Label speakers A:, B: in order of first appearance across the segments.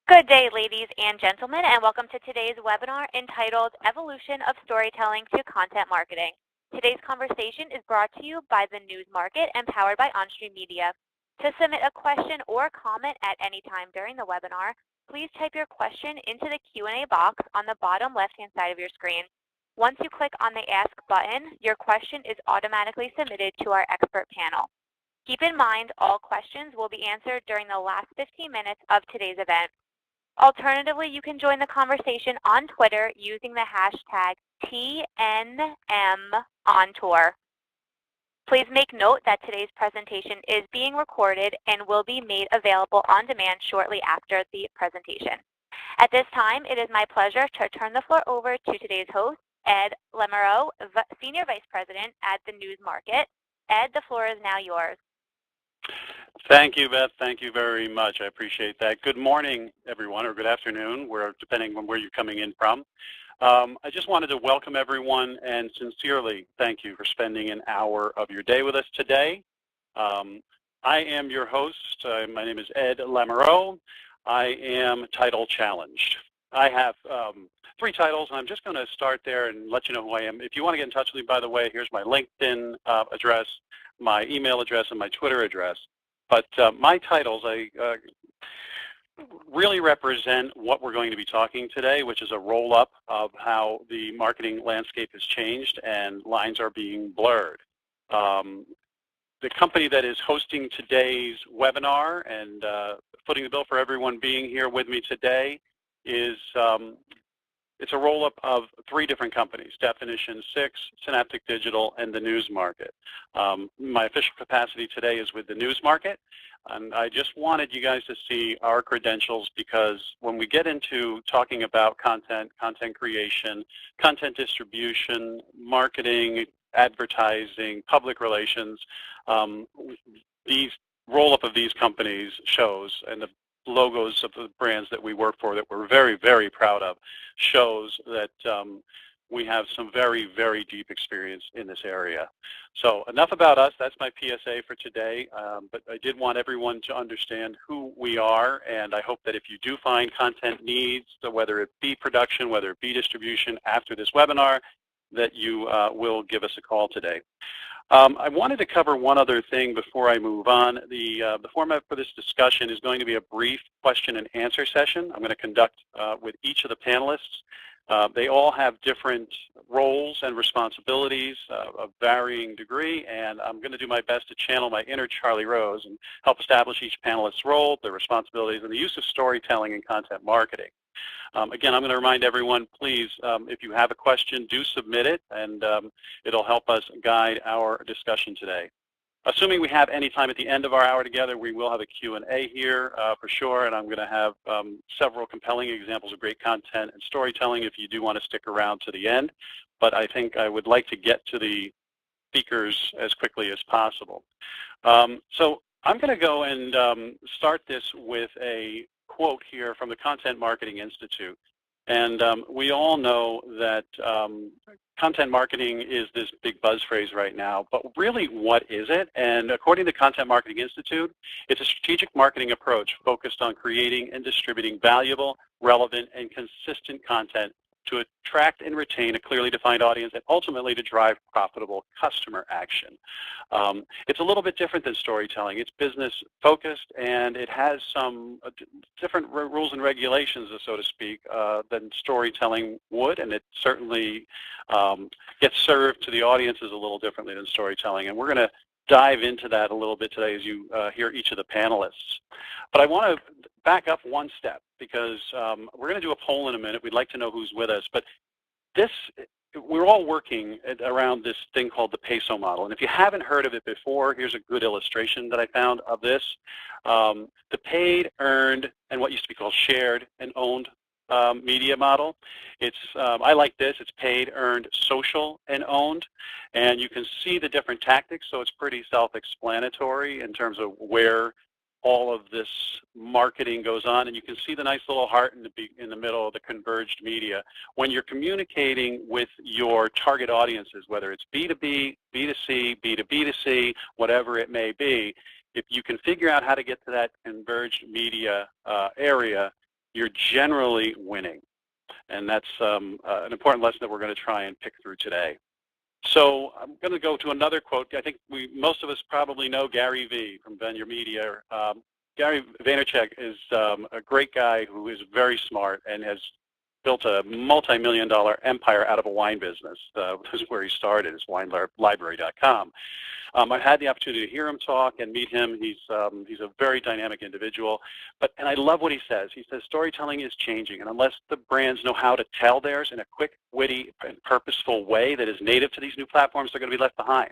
A: Good day, ladies and gentlemen, and welcome to today's webinar entitled Evolution of Storytelling to Content Marketing. Today's conversation is brought to you by the News Market and powered by Onstream Media. To submit a question or comment at any time during the webinar, please type your question into the Q&A box on the bottom left-hand side of your screen. Once you click on the Ask button, your question is automatically submitted to our expert panel. Keep in mind, all questions will be answered during the last 15 minutes of today's event. Alternatively, you can join the conversation on Twitter using the hashtag TNMOnTour. Please make note that today's presentation is being recorded and will be made available on demand shortly after the presentation. At this time, it is my pleasure to turn the floor over to today's host, Ed Lemereau, Senior Vice President at the News Market. Ed, the floor is now yours.
B: Thank you, Beth. Thank you very much. I appreciate that. Good morning, everyone, or good afternoon, depending on where you're coming in from. I just wanted to welcome everyone and sincerely thank you for spending an hour of your day with us today. I am your host. My name is Ed Lemereau. I am title challenged. I have 3 titles, and I'm just going to start there and let you know who I am. If you want to get in touch with me, by the way, here's my LinkedIn address, my email address, and my Twitter address. But my titles, really represent what we're going to be talking today, which is a roll-up of how the marketing landscape has changed and lines are being blurred. The company that is hosting today's webinar and footing the bill for everyone being here with me today is it's a roll-up of 3 different companies, Definition 6, Synaptic Digital, and the News Market. My official capacity today is with the News Market, and I just wanted you guys to see our credentials because when we get into talking about content, content creation, content distribution, marketing, advertising, public relations, these roll-up of these companies shows, and the logos of the brands that we work for that we're very, very proud of shows that we have some very, very deep experience in this area. So enough about us. That's my PSA for today. But I did want everyone to understand who we are, and I hope that if you do find content needs, whether it be production, whether it be distribution after this webinar, that you will give us a call today. I wanted to cover one other thing before I move on. The format for this discussion is going to be a brief question and answer session I'm going to conduct with each of the panelists. They all have different roles and responsibilities of varying degree, and I'm going to do my best to channel my inner Charlie Rose and help establish each panelist's role, their responsibilities, and the use of storytelling in content marketing. Again, I'm going to remind everyone, please, if you have a question, do submit it, and it'll help us guide our discussion today. Assuming we have any time at the end of our hour together, we will have a Q&A here for sure, and I'm going to have several compelling examples of great content and storytelling if you do want to stick around to the end. But I think I would like to get to the speakers as quickly as possible. So I'm going to go and start this with a quote here from the Content Marketing Institute. And we all know that content marketing is this big buzz phrase right now, but really what is it? And according to the Content Marketing Institute, it's a strategic marketing approach focused on creating and distributing valuable, relevant, and consistent content to attract and retain a clearly defined audience and ultimately to drive profitable customer action. It's a little bit different than storytelling. It's business focused and it has some different rules and regulations, so to speak, than storytelling would, and it certainly gets served to the audiences a little differently than storytelling. And we're going to dive into that a little bit today as you hear each of the panelists. But I want to back up one step because we're going to do a poll in a minute. We'd like to know who's with us. But we're all working around this thing called the peso model. And if you haven't heard of it before, here's a good illustration that I found of this. The paid, earned, and what used to be called shared and owned media model. I like this. It's paid, earned, social, and owned. And you can see the different tactics, so it's pretty self-explanatory in terms of where all of this marketing goes on. And you can see the nice little heart in the middle of the converged media. When you're communicating with your target audiences, whether it's B2B, B2C, B2B2C, whatever it may be, if you can figure out how to get to that converged media area, you're generally winning. And that's an important lesson that we're going to try and pick through today. So I'm going to go to another quote. I think most of us probably know Gary V from VaynerMedia. Gary Vaynerchuk is a great guy who is very smart and has built a multi-million-dollar empire out of a wine business. This is where he started, is winelibrary.com. I had the opportunity to hear him talk and meet him. He's a very dynamic individual. And I love what he says. He says storytelling is changing, and unless the brands know how to tell theirs in a quick, witty, and purposeful way that is native to these new platforms, they're going to be left behind.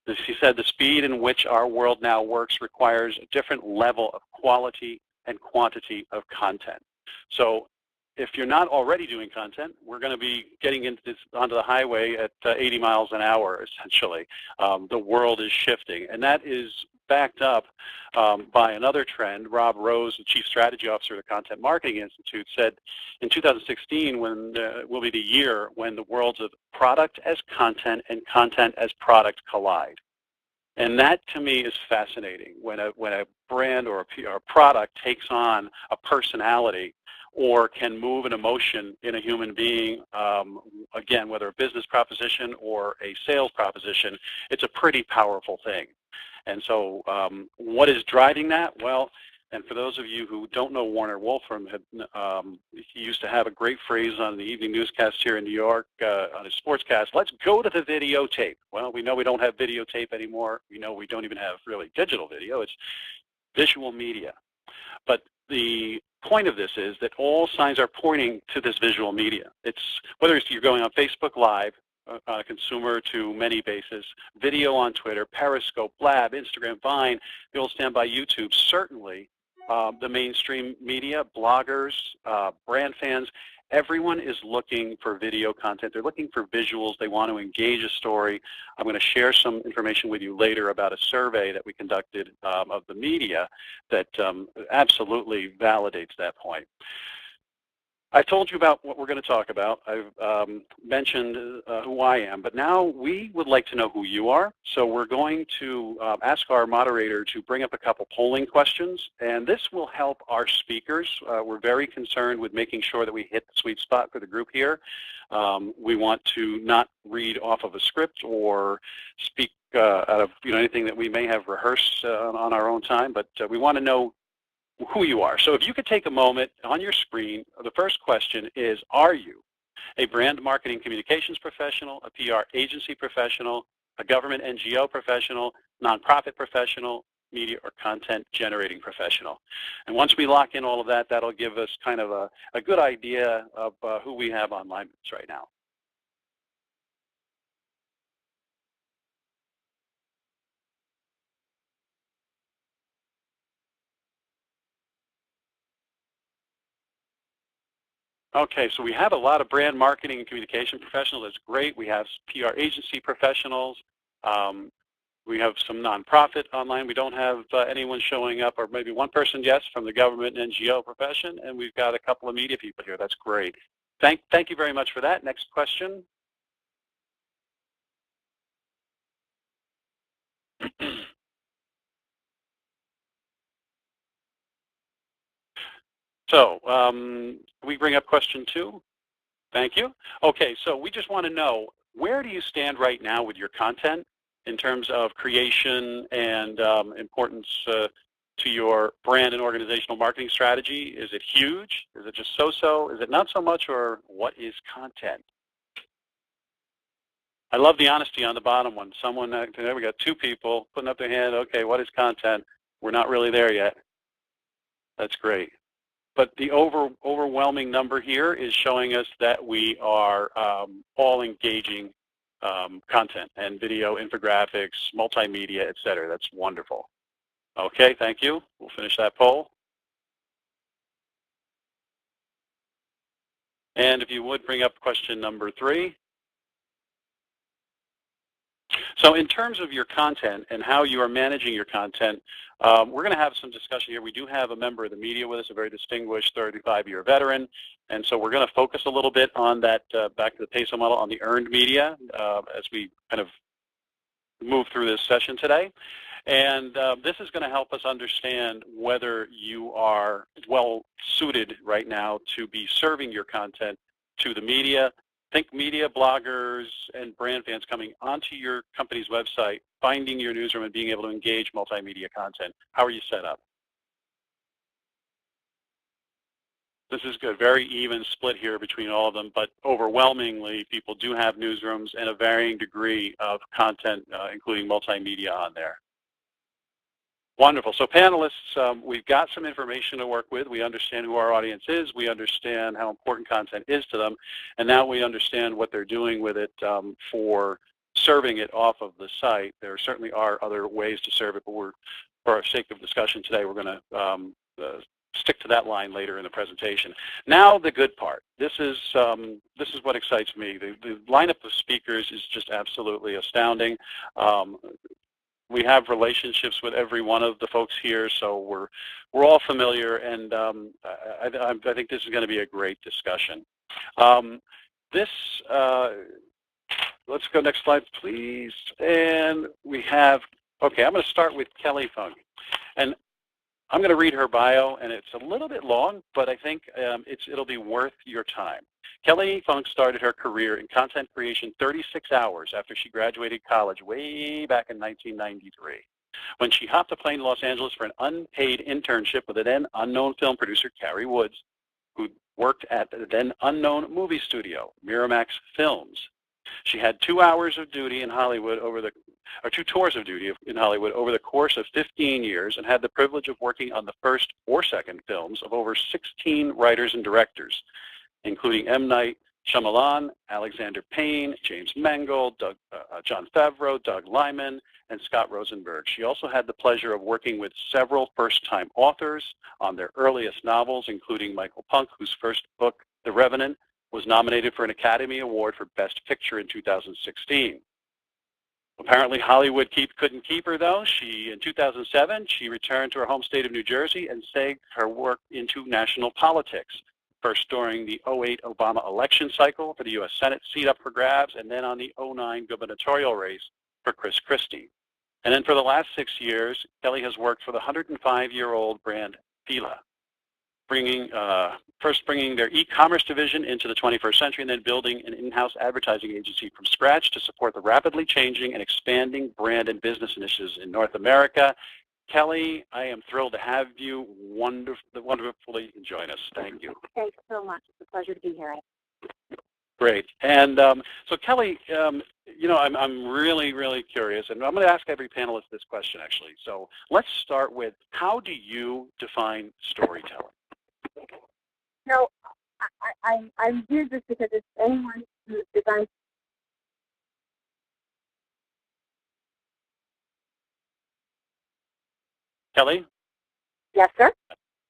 B: He said the speed in which our world now works requires a different level of quality and quantity of content. So if you're not already doing content, we're going to be getting onto the highway at 80 miles an hour, essentially. The world is shifting, and that is backed up by another trend. Rob Rose, the Chief Strategy Officer of the Content Marketing Institute, said in 2016 will be the year when the worlds of product as content and content as product collide. And that, to me, is fascinating. When a brand or a product takes on a personality or can move an emotion in a human being, again, whether a business proposition or a sales proposition, it's a pretty powerful thing. And so what is driving that? Well, and for those of you who don't know Warner Wolfram, he used to have a great phrase on the evening newscast here in New York, on his sportscast, let's go to the videotape. Well, we know we don't have videotape anymore. We know we don't even have really digital video. It's visual media. But the point of this is that all signs are pointing to this visual media. It's whether you're going on Facebook Live, on a consumer to many basis, video on Twitter, Periscope, Blab, Instagram, Vine, the old standby YouTube, certainly the mainstream media, bloggers, brand fans, everyone is looking for video content. They're looking for visuals. They want to engage a story. I'm going to share some information with you later about a survey that we conducted of the media that absolutely validates that point. I told you about what we're going to talk about. I've mentioned who I am, but now we would like to know who you are. So we're going to ask our moderator to bring up a couple polling questions, and this will help our speakers. We're very concerned with making sure that we hit the sweet spot for the group here. We want to not read off of a script or speak out of anything that we may have rehearsed on our own time, but we want to know who you are. So if you could take a moment on your screen, the first question is, are you a brand marketing communications professional, a PR agency professional, a government NGO professional, nonprofit professional, media or content generating professional? And once we lock in all of that, that'll give us kind of a good idea of who we have online right now. Okay, so we have a lot of brand marketing and communication professionals. That's great. We have PR agency professionals. We have some nonprofit online. We don't have anyone showing up, or maybe one person, yes, from the government and NGO profession, and we've got a couple of media people here. That's great. Thank you very much for that. Next question. So we bring up question 2. Thank you. Okay, so we just want to know, where do you stand right now with your content in terms of creation and importance to your brand and organizational marketing strategy? Is it huge? Is it just so-so? Is it not so much? Or what is content? I love the honesty on the bottom one. Someone, there we got 2 people putting up their hand. Okay, what is content? We're not really there yet. That's great. But the overwhelming number here is showing us that we are all engaging content and video, infographics, multimedia, et cetera. That's wonderful. Okay, thank you. We'll finish that poll. And if you would bring up question number 3. So in terms of your content and how you are managing your content, we're going to have some discussion here. We do have a member of the media with us, a very distinguished 35-year veteran, and so we're going to focus a little bit on that, back to the peso model, on the earned media, as we kind of move through this session today. And this is going to help us understand whether you are well suited right now to be serving your content to the media. Think media, bloggers, and brand fans coming onto your company's website, finding your newsroom, and being able to engage multimedia content. How are you set up? This is a very even split here between all of them, but overwhelmingly, people do have newsrooms and a varying degree of content, including multimedia on there. Wonderful. So panelists, we've got some information to work with. We understand who our audience is. We understand how important content is to them. And now we understand what they're doing with it for serving it off of the site. There certainly are other ways to serve it, but for our sake of discussion today, we're going to stick to that line later in the presentation. Now the good part. This is what excites me. The lineup of speakers is just absolutely astounding. We have relationships with every one of the folks here, so we're all familiar, and I think this is going to be a great discussion. Let's go next slide, please. And we have, okay, I'm going to start with Kelly Funk. And I'm going to read her bio, and it's a little bit long, but I think it'll be worth your time. Kelly Funk started her career in content creation 36 hours after she graduated college way back in 1993, when she hopped a plane to Los Angeles for an unpaid internship with a then unknown film producer, Carrie Woods, who worked at the then unknown movie studio, Miramax Films. She had 2 hours of duty in Hollywood or 2 tours of duty in Hollywood over the course of 15 years, and had the privilege of working on the first or second films of over 16 writers and directors, including M. Night Shyamalan, Alexander Payne, James Mangold, Jon Favreau, Doug Liman, and Scott Rosenberg. She also had the pleasure of working with several first-time authors on their earliest novels, including Michael Punk, whose first book, The Revenant, was nominated for an Academy Award for Best Picture in 2016. Apparently, Hollywood couldn't keep her, though. In 2007, she returned to her home state of New Jersey and segued her work into national politics, first during the 2008 Obama election cycle for the U.S. Senate seat up for grabs, and then on the 2009 gubernatorial race for Chris Christie. And then for the last 6 years, Kelly has worked for the 105-year-old brand FILA, first bringing their e-commerce division into the 21st century, and then building an in-house advertising agency from scratch to support the rapidly changing and expanding brand and business initiatives in North America. Kelly, I am thrilled to have you wonderfully join us. Thank you.
C: Thanks so much. It's a pleasure to be here.
B: Great. And so Kelly, I'm really curious, and I'm going to ask every panelist this question, actually. So let's start with, how do you define storytelling?
C: No, I'm here just because it's anyone who designs.
B: Kelly?
C: Yes, sir.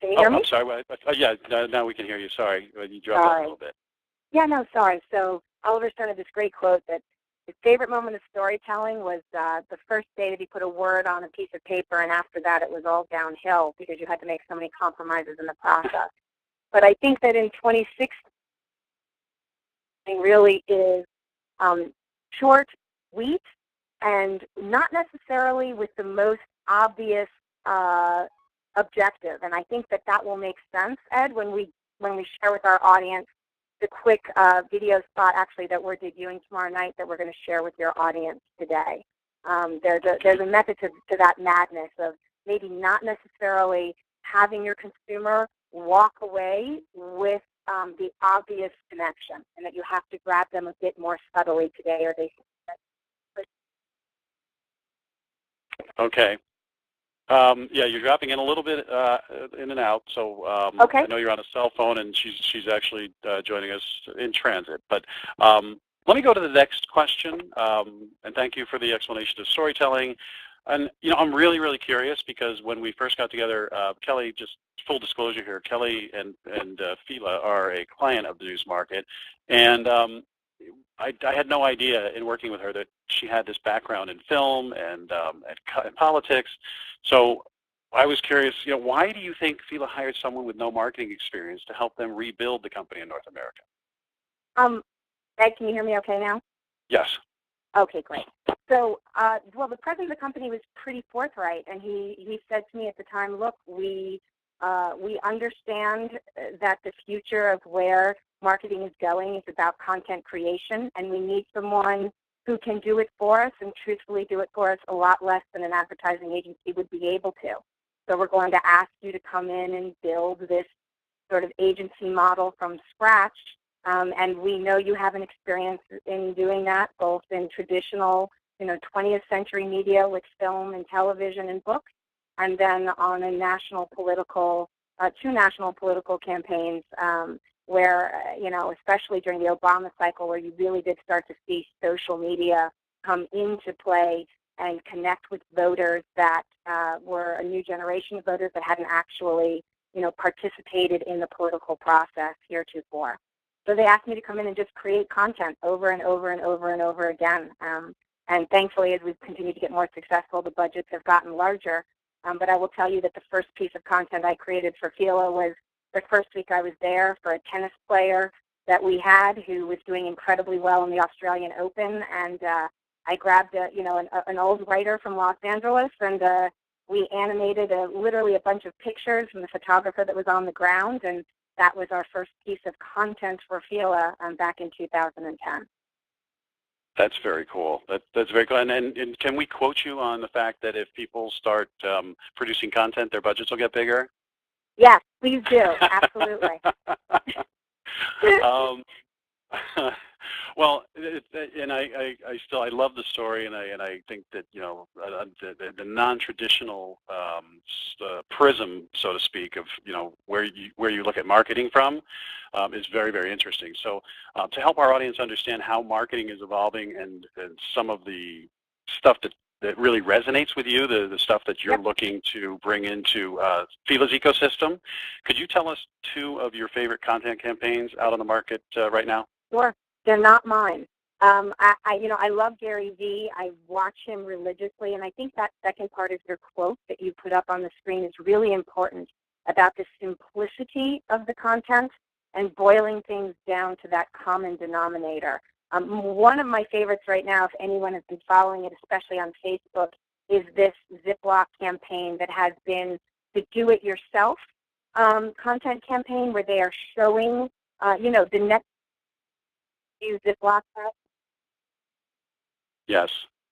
C: Can you hear me?
B: I'm sorry. Yeah, now we can hear you. Sorry, you dropped out a little bit.
C: Yeah, no, sorry. So Oliver Stone had this great quote that his favorite moment of storytelling was the first day that he put a word on a piece of paper, and after that it was all downhill because you had to make so many compromises in the process. But I think that in 2016, really is short, sweet, and not necessarily with the most obvious objective. And I think that that will make sense, Ed, when we share with our audience the quick video spot actually that we're debuting tomorrow night that we're going to share with your audience today. There's a method to that madness of maybe not necessarily having your consumer walk away with the obvious connection, and that you have to grab them a bit more subtly today, or they.
B: Okay. Yeah, you're dropping in a little bit in and out. So okay. I know you're on a cell phone, and she's actually joining us in transit. But let me go to the next question. And thank you for the explanation of storytelling. And I'm really curious, because when we first got together, Kelly, just full disclosure here, Kelly and FILA are a client of the news market, and I had no idea in working with her that she had this background in film and politics. So I was curious, why do you think FILA hired someone with no marketing experience to help them rebuild the company in North America?
C: Ed, can you hear me okay now?
B: Yes.
C: Okay, great. So, well, the president of the company was pretty forthright, and he said to me at the time, look, we understand that the future of where marketing is going is about content creation, and we need someone who can do it for us and truthfully do it for us a lot less than an advertising agency would be able to. So we're going to ask you to come in and build this sort of agency model from scratch. And we know you have an experience in doing that, both in traditional, 20th century media with film and television and books, and then on a national political, two national political campaigns where, especially during the Obama cycle, where you really did start to see social media come into play and connect with voters that were a new generation of voters that hadn't actually, participated in the political process heretofore. So they asked me to come in and just create content over and over and over and over again. And thankfully, as we've continued to get more successful, the budgets have gotten larger. But I will tell you that the first piece of content I created for FILA was the first week I was there for a tennis player that we had who was doing incredibly well in the Australian Open. And I grabbed an old writer from Los Angeles, and we animated literally a bunch of pictures from the photographer that was on the ground, and that was our first piece of content for FILA back in 2010.
B: That's very cool. That's very cool. And can we quote you on the fact that if people start producing content, their budgets will get bigger?
C: Yes, please do. Absolutely.
B: Well, and I love the story, and I think that the non-traditional prism, so to speak, of where you look at marketing from is very, very interesting. So to help our audience understand how marketing is evolving and some of the stuff that really resonates with you, the stuff that you're looking to bring into FILA's ecosystem, could you tell us 2 of your favorite content campaigns out on the market right now?
C: Sure. They're not mine. I love Gary Vee. I watch him religiously, and I think that second part of your quote that you put up on the screen is really important about the simplicity of the content and boiling things down to that common denominator. One of my favorites right now, if anyone has been following it, especially on Facebook, is this Ziploc campaign that has been the do-it-yourself content campaign where they are showing, the next few Ziploc bags.
B: Yes.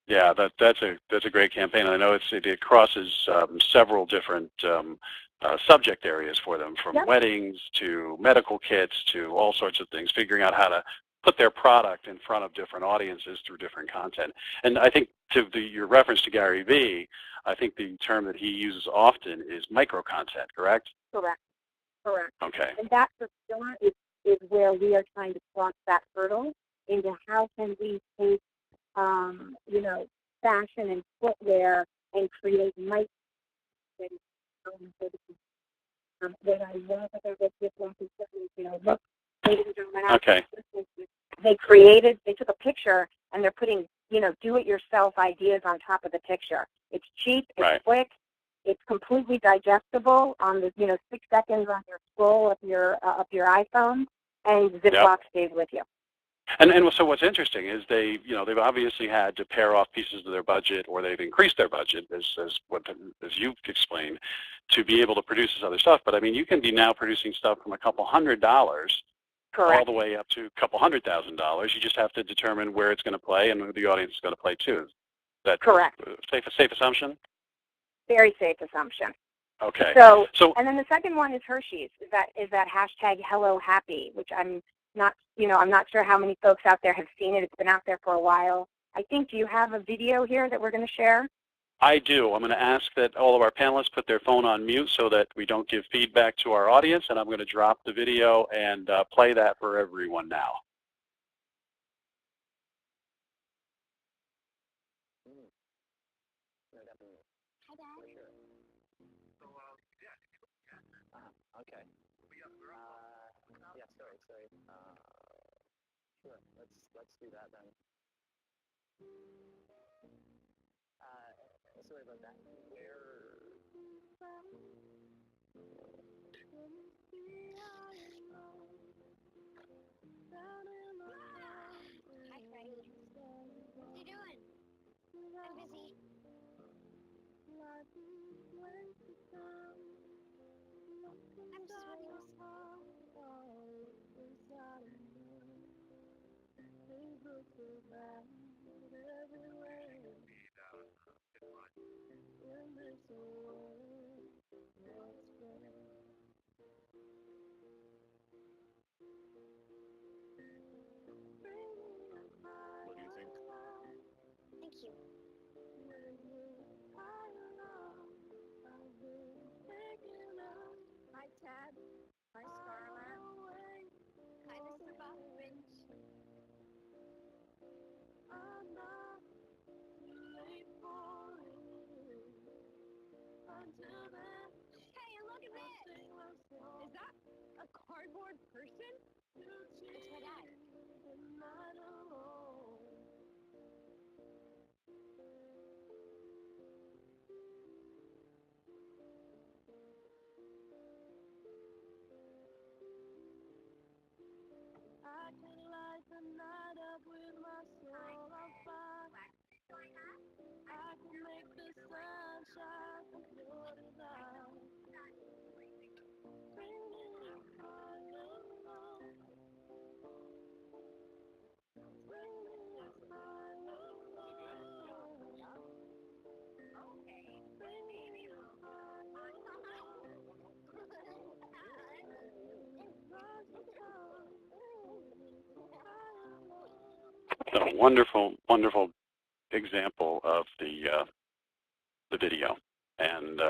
B: Yeah, that's a great campaign. I know it crosses several different subject areas for them, from weddings to medical kits to all sorts of things, figuring out how to put their product in front of different audiences through different content. And I think your reference to Gary Vee, I think the term that he uses often is micro content, correct?
C: Correct.
B: Okay.
C: And that for sure is where we are trying to cross that hurdle into how can we take, fashion and footwear and create micro what I love about this Ziploc is look, ladies and gentlemen,
B: okay.
C: They took a picture and they're putting, do-it-yourself ideas on top of the picture. It's cheap, it's quick, it's completely digestible on the, 6 seconds on your scroll of your iPhone, and Ziploc stays with you.
B: And so what's interesting is they've obviously had to pare off pieces of their budget, or they've increased their budget, as you've explained, to be able to produce this other stuff. But I mean, you can be now producing stuff from a couple $100 all the way up to a couple $100,000. You just have to determine where it's going to play and who the audience is going to play to. Is that
C: correct?
B: Safe assumption?
C: Very safe assumption.
B: Okay.
C: So and then the second one is Hershey's. Is that hashtag Hello Happy, which I'm not sure how many folks out there have seen it. It's been out there for a while. I think, do you have a video here that we're going to share?
B: I do. I'm going to ask that all of our panelists put their phone on mute so that we don't give feedback to our audience, and I'm going to drop the video and play that for everyone now.
D: Okay. Yeah, sorry. Sure. Let's do that then. Sorry about that.
E: Hi, Frank. You doing?
B: What do you think?
E: Thank you. Hi, Ted. Hi, Scarlett. Hi, this is Bob Finch. Hey, and look at this. Is that a cardboard person? It's my dad.
B: A wonderful, wonderful example of the video. And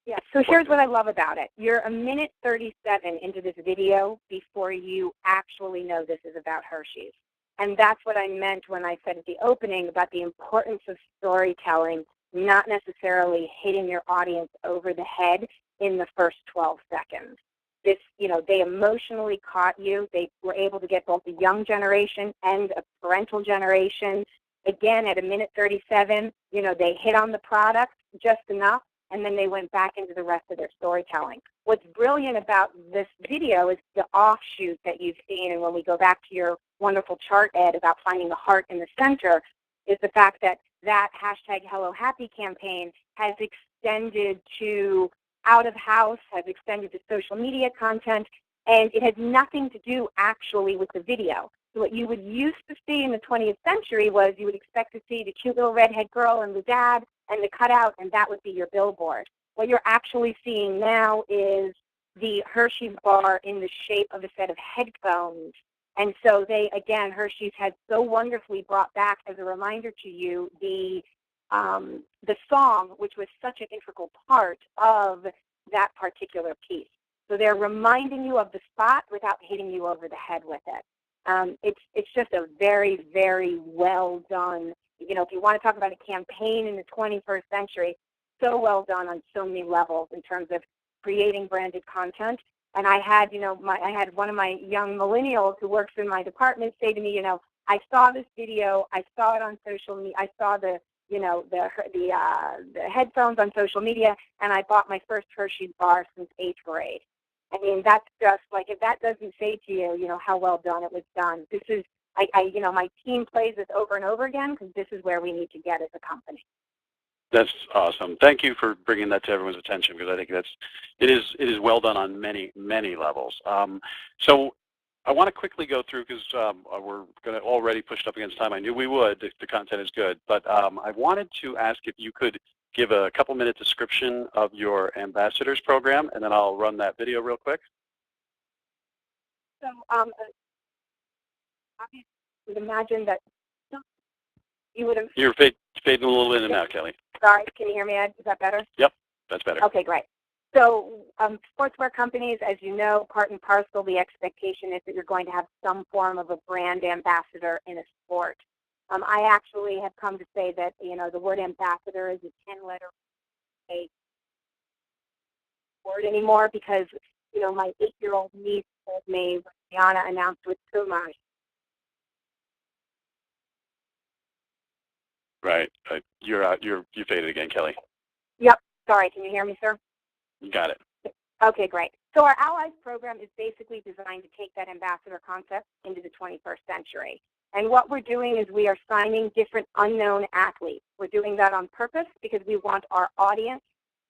C: Yeah, so here's what I love about it. You're a minute 37 into this video before you actually know this is about Hershey's. And that's what I meant when I said at the opening about the importance of storytelling, not necessarily hitting your audience over the head in the first 12 seconds. This, they emotionally caught you. They were able to get both the young generation and a parental generation. Again, at a minute 37, they hit on the product just enough, and then they went back into the rest of their storytelling. What's brilliant about this video is the offshoot that you've seen, and when we go back to your wonderful chart, Ed, about finding the heart in the center, is the fact that that hashtag Hello Happy campaign has extended to out of house, has extended to social media content, and it has nothing to do actually with the video. So what you would used to see in the 20th century was you would expect to see the cute little redhead girl and the dad and the cutout, and that would be your billboard. What you're actually seeing now is the Hershey's bar in the shape of a set of headphones. And so Hershey's had so wonderfully brought back as a reminder to you the song, which was such an integral part of that particular piece. So they're reminding you of the spot without hitting you over the head with it. It's just a very, very well done. If you want to talk about a campaign in the 21st century, so well done on so many levels in terms of creating branded content. And I had, I had one of my young millennials who works in my department say to me, I saw this video, I saw it on social media, I saw the headphones on social media, and I bought my first Hershey's bar since 8th grade. I mean, that's just like, if that doesn't say to you, how well done it was done. This is, my team plays this over and over again because this is where we need to get as a company.
B: that's awesome. Thank you for bringing that to everyone's attention, because I think it is well done on many, many levels. So I want to quickly go through, because we're going to already push up against time. I knew we would. The content is good. But I wanted to ask if you could give a couple-minute description of your ambassadors program, and then I'll run that video real quick.
C: So obviously, you would imagine that you would have...
B: You're fading a little in and out, Kelly.
C: Sorry, can you hear me, Ed? Is that better?
B: Yep, that's better.
C: Okay, great. So sportswear companies, as you know, part and parcel, the expectation is that you're going to have some form of a brand ambassador in a sport. I actually have come to say that, the word ambassador is a 10-letter word anymore, because, my 8-year-old niece told me when Rihanna announced with Puma.
B: Right. You faded again, Kelly.
C: Yep. Sorry. Can you hear me, sir?
B: You got it.
C: Okay, great. So our Allies program is basically designed to take that ambassador concept into the 21st century. And what we're doing is we are signing different unknown athletes. We're doing that on purpose because we want our audience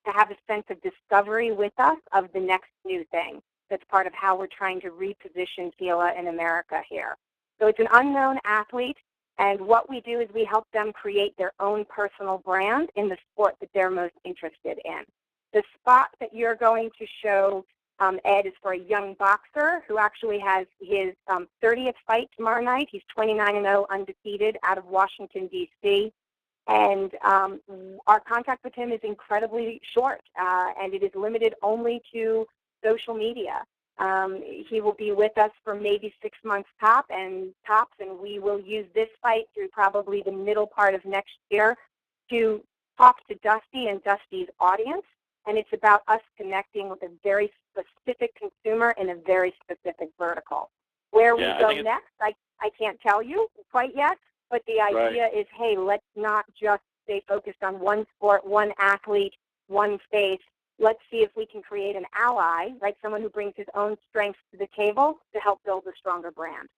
C: to have a sense of discovery with us of the next new thing. That's part of how we're trying to reposition FILA in America here. So it's an unknown athlete. And what we do is we help them create their own personal brand in the sport that they're most interested in. The spot that you're going to show, Ed, is for a young boxer who actually has his 30th fight tomorrow night. He's 29-0 undefeated out of Washington, D.C. And our contract with him is incredibly short, and it is limited only to social media. He will be with us for maybe 6 months tops, and we will use this fight through probably the middle part of next year to talk to Dusty and Dusty's audience. And it's about us connecting with a very specific consumer in a very specific vertical. Where we go next, I can't tell you quite yet, but the idea is, hey, let's not just stay focused on one sport, one athlete, one face. Let's see if we can create an ally, right? Someone who brings his own strengths to the table to help build a stronger brand.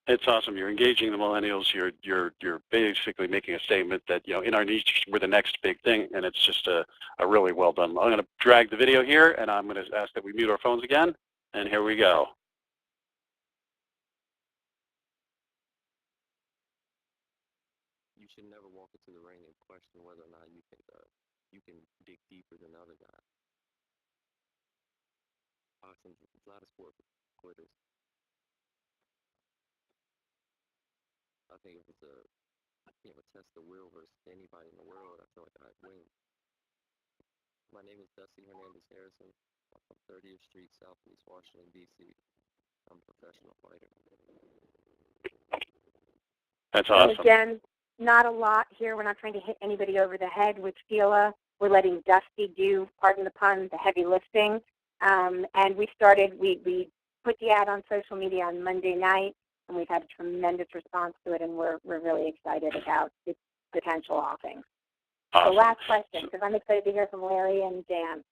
B: It's awesome. You're engaging the millennials. You're basically making a statement that, you know, in our niche, we're the next big thing, and it's just a really well done. I'm going to drag the video here, and I'm going to ask that we mute our phones again, and here we go.
D: You should never walk into the ring and question whether or not you can dig deeper than the other guy. Boxing's not a sport for quitters. I think if it's a test of will versus anybody in the world, I feel like I'd win. My name is Dusty Hernandez Harrison. I'm from 30th Street, Southeast Washington, D.C. I'm a professional fighter.
B: That's awesome.
C: And again, not a lot here. We're not trying to hit anybody over the head with FILA. We're letting Dusty do, pardon the pun, the heavy lifting. And we put the ad on social media on Monday night, and we've had a tremendous response to it, and we're really excited about its potential offering.
B: Awesome.
C: So last question, because I'm excited to hear from Larry and Dan.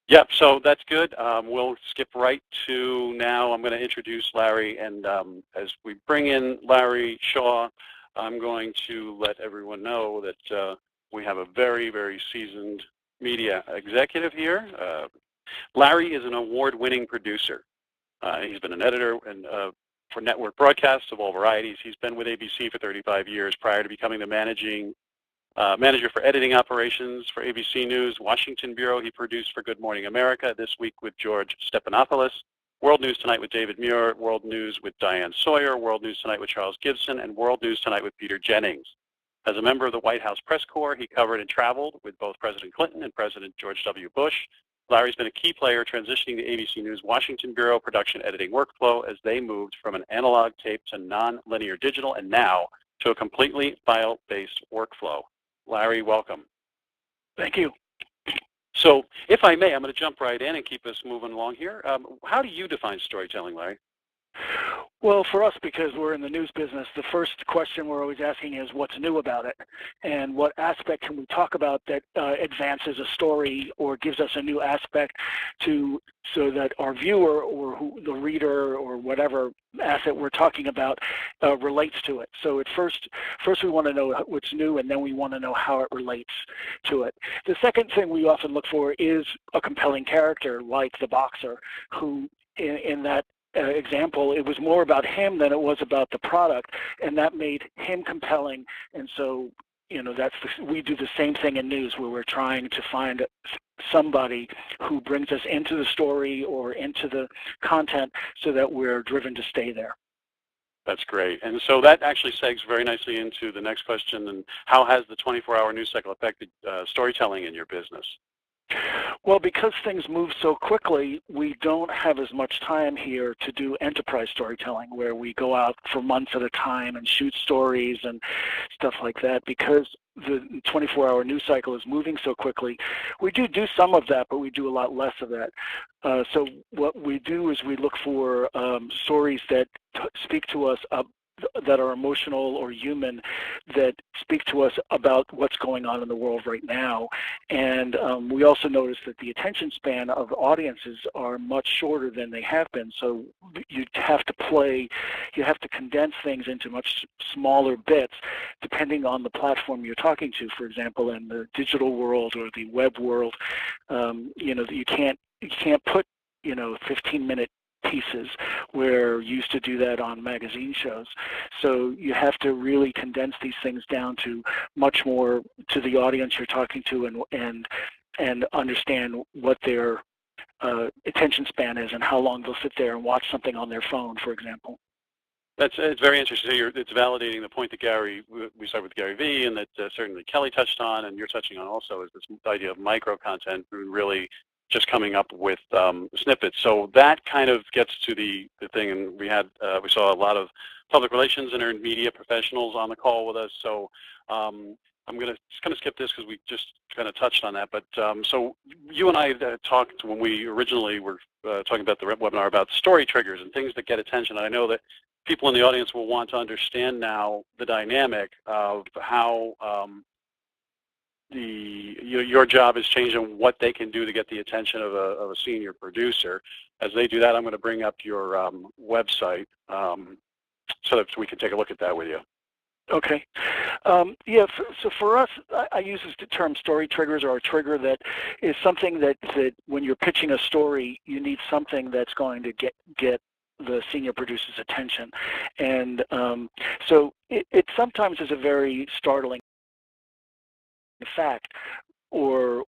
B: Yep, so that's good. We'll skip right to now. I'm going to introduce Larry, and as we bring in Larry Shaw, I'm going to let everyone know that we have a very, very seasoned media executive here. Larry is an award-winning producer. He's been an editor for network broadcasts of all varieties. He's been with ABC for 35 years prior to becoming the manager for editing operations for ABC News, Washington Bureau. He produced for Good Morning America, This Week with George Stephanopoulos, World News Tonight with David Muir, World News with Diane Sawyer, World News Tonight with Charles Gibson, and World News Tonight with Peter Jennings. As a member of the White House Press Corps, he covered and traveled with both President Clinton and President George W. Bush. Larry's been a key player transitioning the ABC News Washington Bureau production editing workflow as they moved from an analog tape to non-linear digital and now to a completely file-based workflow. Larry, welcome.
F: Thank you.
B: So if I may, I'm going to jump right in and keep us moving along here. How do you define storytelling, Larry?
F: Well, for us, because we're in the news business, the first question we're always asking is what's new about it, and what aspect can we talk about that advances a story or gives us a new aspect so that our viewer or the reader or whatever asset we're talking about relates to it. So at first we want to know what's new, and then we want to know how it relates to it. The second thing we often look for is a compelling character like the boxer, who in that example, it was more about him than it was about the product, and that made him compelling. And so, you know, we do the same thing in news, where we're trying to find somebody who brings us into the story or into the content so that we're driven to stay there.
B: That's great. And so that actually segues very nicely into the next question, and how has the 24-hour news cycle affected storytelling in your business?
F: Well, because things move so quickly, we don't have as much time here to do enterprise storytelling, where we go out for months at a time and shoot stories and stuff like that. Because the 24-hour news cycle is moving so quickly, we do some of that, but we do a lot less of that. So what we do is we look for stories that speak to us that are emotional or human, that speak to us about what's going on in the world right now. And we also notice that the attention span of audiences are much shorter than they have been. So you have to condense things into much smaller bits, depending on the platform you're talking to. For example, in the digital world or the web world, you can't put 15-minute pieces, where you used to do that on magazine shows. So you have to really condense these things down to much more to the audience you're talking to, and understand what their attention span is and how long they'll sit there and watch something on their phone, for example.
B: It's very interesting. It's validating the point that we started with Gary Vee, and that certainly Kelly touched on, and you're touching on also, is this idea of micro content, really just coming up with snippets. So that kind of gets to the thing, and we saw a lot of public relations and earned media professionals on the call with us. So I'm going to kind of skip this because we just kind of touched on that. But so you and I talked when we originally were talking about the webinar about story triggers and things that get attention. And I know that people in the audience will want to understand now the dynamic of how your job is changing, what they can do to get the attention of a senior producer. As they do that, I'm going to bring up your website so that we can take a look at that with you.
F: Okay. Yeah, so for us, I use the term story triggers, or a trigger that is something that when you're pitching a story, you need something that's going to get the senior producer's attention. And so it sometimes is a very startling fact, or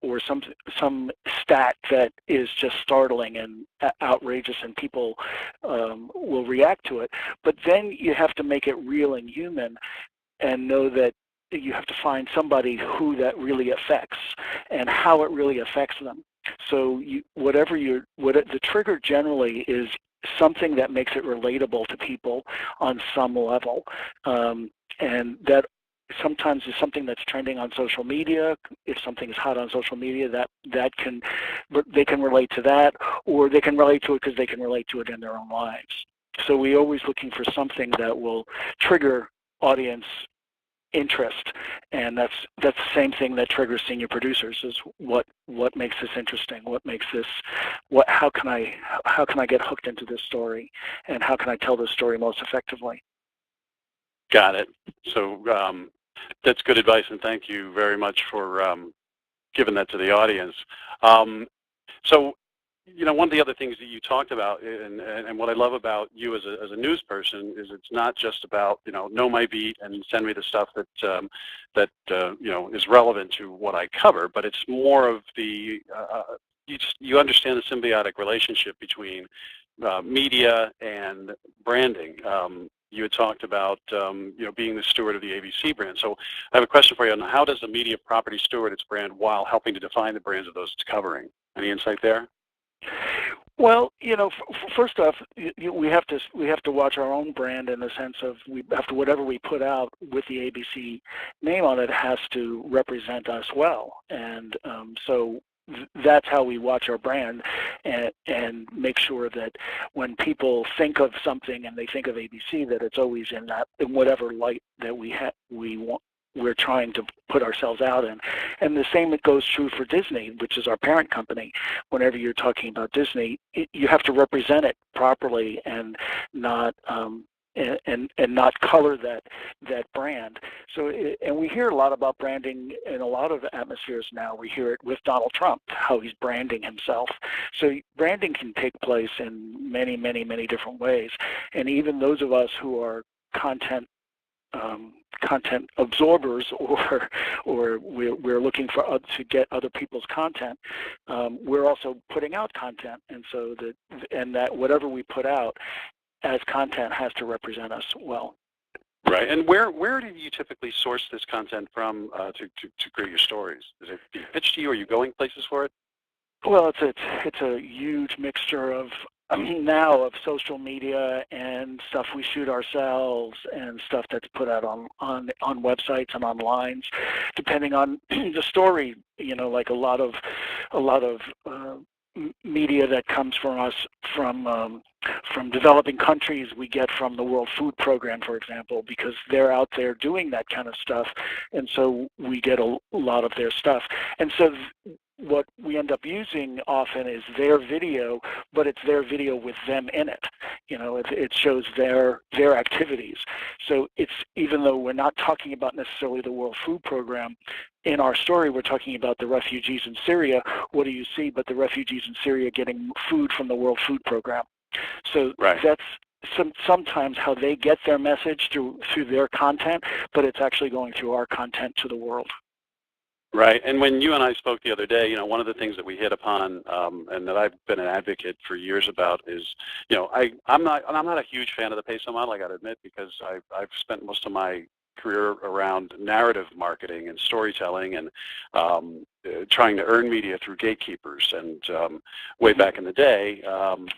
F: some stat that is just startling and outrageous, and people will react to it. But then you have to make it real and human, and know that you have to find somebody who that really affects and how it really affects them. So the trigger generally is something that makes it relatable to people on some level, and that sometimes is something that's trending on social media. If something is hot on social media, they can relate to that, or they can relate to it because they can relate to it in their own lives. So we're always looking for something that will trigger audience interest, and that's the same thing that triggers senior producers, is what makes this interesting, how can I get hooked into this story, and how can I tell this story most effectively.
B: Got it. So that's good advice, and thank you very much for giving that to the audience. So, one of the other things that you talked about, and what I love about you as a news person, is it's not just about know my beat and send me the stuff that is relevant to what I cover, but it's more of the you understand the symbiotic relationship between media and branding. You had talked about being the steward of the ABC brand. So I have a question for you on how does the media property steward its brand while helping to define the brands of those it's covering? Any insight there?
F: Well, first off, we have to watch our own brand, in the sense of whatever we put out with the ABC name on it has to represent us well, and so that's how we watch our brand, and make sure that when people think of something and they think of ABC, that it's always in whatever light that we're trying to put ourselves out in. And the same goes true for Disney, which is our parent company. Whenever you're talking about Disney, you have to represent it properly, and not not color that brand. So, and we hear a lot about branding in a lot of atmospheres now. We hear it with Donald Trump, how he's branding himself. So branding can take place in many, many, many different ways. And even those of us who are content absorbers, or we're looking to get other people's content, we're also putting out content, and so that whatever we put out as content has to represent us well.
B: Right. And where do you typically source this content from to create your stories? Is it being pitched to you? Are you going places for it?
F: Well, it's a huge mixture of now of social media and stuff we shoot ourselves, and stuff that's put out on websites and on lines, depending on the story. Like a lot of media that comes from us from developing countries, we get from the World Food Program, for example, because they're out there doing that kind of stuff, and so we get a lot of their stuff. And so what we end up using often is their video, but it's their video with them in it. It shows their activities. So it's, even though we're not talking about necessarily the World Food Program, in our story we're talking about the refugees in Syria. What do you see but the refugees in Syria getting food from the World Food Program? So that's sometimes how they get their message through their content, but it's actually going through our content to the world.
B: Right, and when you and I spoke the other day, one of the things that we hit upon, and that I've been an advocate for years about is, I'm not a huge fan of the peso model, I got to admit, because I've spent most of my career around narrative marketing and storytelling and trying to earn media through gatekeepers. And way back in the day,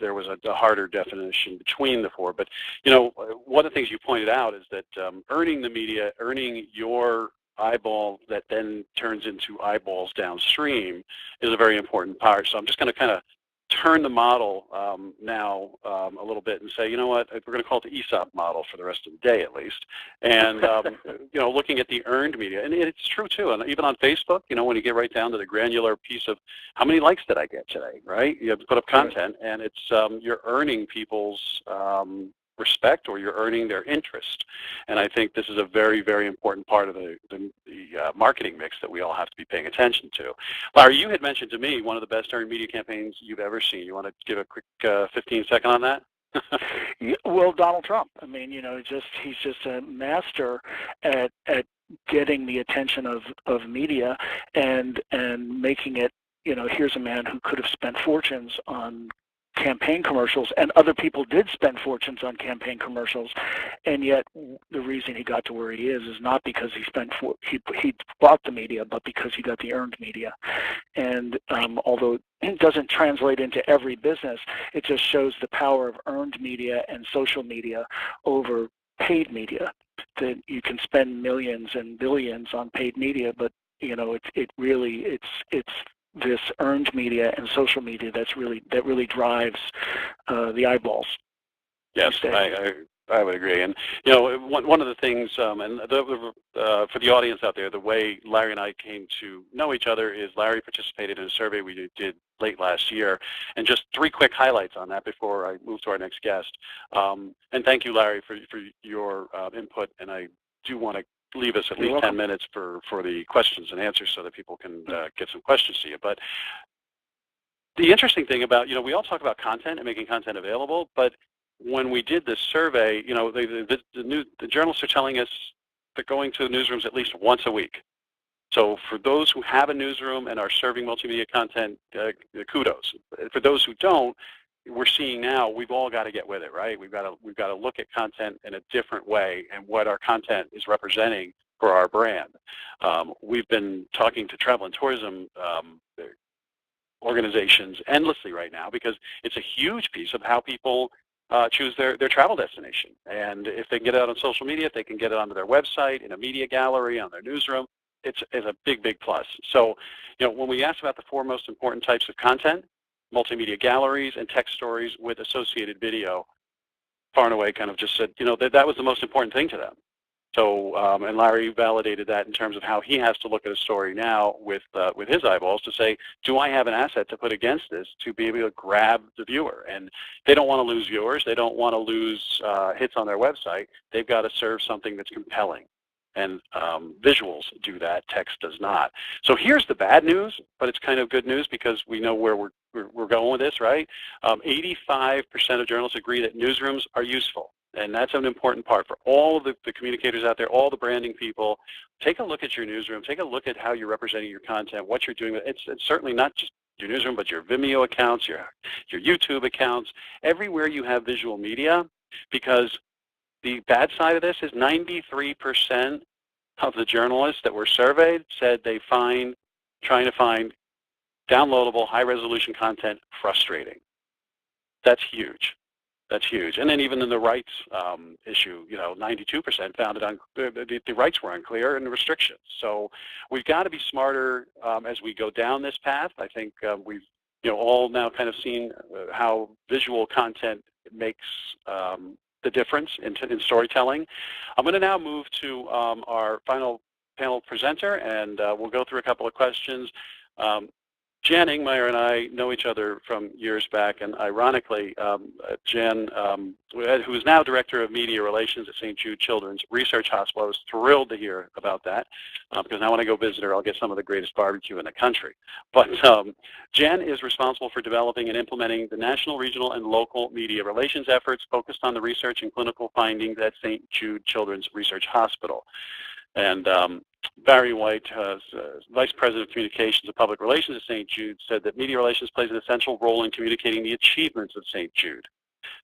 B: there was a harder definition between the four. But one of the things you pointed out is that earning the media, earning your eyeball that then turns into eyeballs downstream is a very important part. So I'm just going to kind of turn the model now a little bit and say, you know what, we're going to call it the ESOP model for the rest of the day at least. And, looking at the earned media. And it's true, too. And even on Facebook, when you get right down to the granular piece of how many likes did I get today, right? You have to put up content, and it's you're earning people's respect, or you're earning their interest. And I think this is a very, very important part of the marketing mix that we all have to be paying attention to. Larry, you had mentioned to me one of the best earned media campaigns you've ever seen. You want to give a quick 15-second on that?
F: Well, Donald Trump. I mean, he's just a master at getting the attention of media and making it, here's a man who could have spent fortunes on campaign commercials, and other people did spend fortunes on campaign commercials, and yet the reason he got to where he is not because he bought the media, but because he got the earned media. And although it doesn't translate into every business, it just shows the power of earned media and social media over paid media. That you can spend millions and billions on paid media, but it's this earned media and social media that really drives the eyeballs.
B: Yes, I would agree. And one of the things, and for the audience out there, the way Larry and I came to know each other is Larry participated in a survey we did late last year, and just 3 quick highlights on that before I move to our next guest. And thank you, Larry, for your input. And I do want to leave us at least 10 minutes for the questions and answers so that people can get some questions to you. But the interesting thing about, we all talk about content and making content available, but when we did this survey, the journalists are telling us they're going to newsrooms at least once a week. So for those who have a newsroom and are serving multimedia content, kudos. For those who don't, we're seeing now we've all got to get with it, right? We've got to look at content in a different way and what our content is representing for our brand. We've been talking to travel and tourism organizations endlessly right now because it's a huge piece of how people choose their travel destination. And if they can get it out on social media, if they can get it onto their website, in a media gallery, on their newsroom, it's a big, big plus. So, when we asked about the 4 most important types of content, multimedia galleries and text stories with associated video, far and away kind of just said, that was the most important thing to them. So, and Larry validated that in terms of how he has to look at a story now with his eyeballs to say, do I have an asset to put against this to be able to grab the viewer? And they don't want to lose viewers. They don't want to lose hits on their website. They've got to serve something that's compelling. And visuals do that, text does not. So here's the bad news, but it's kind of good news because we know where we're going with this, right? 85% of journalists agree that newsrooms are useful. And that's an important part for all of the communicators out there, all the branding people. Take a look at your newsroom. Take a look at how you're representing your content, what you're doing. It's certainly not just your newsroom, but your Vimeo accounts, your YouTube accounts, everywhere you have visual media, because the bad side of this is 93% of the journalists that were surveyed said they trying to find downloadable, high-resolution content frustrating. That's huge. That's huge. And then even in the rights issue, 92% found it the rights were unclear and the restrictions. So we've got to be smarter as we go down this path. I think we've all now kind of seen how visual content makes the difference in storytelling. I'm going to now move to our final panel presenter, and we'll go through a couple of questions. Jan Ingmeyer and I know each other from years back, and ironically, Jan, who is now Director of Media Relations at St. Jude Children's Research Hospital, I was thrilled to hear about that, because now when I go visit her, I'll get some of the greatest barbecue in the country. But Jan is responsible for developing and implementing the national, regional, and local media relations efforts focused on the research and clinical findings at St. Jude Children's Research Hospital. And Barry White, Vice President of Communications and Public Relations at St. Jude, said that media relations plays an essential role in communicating the achievements of St. Jude.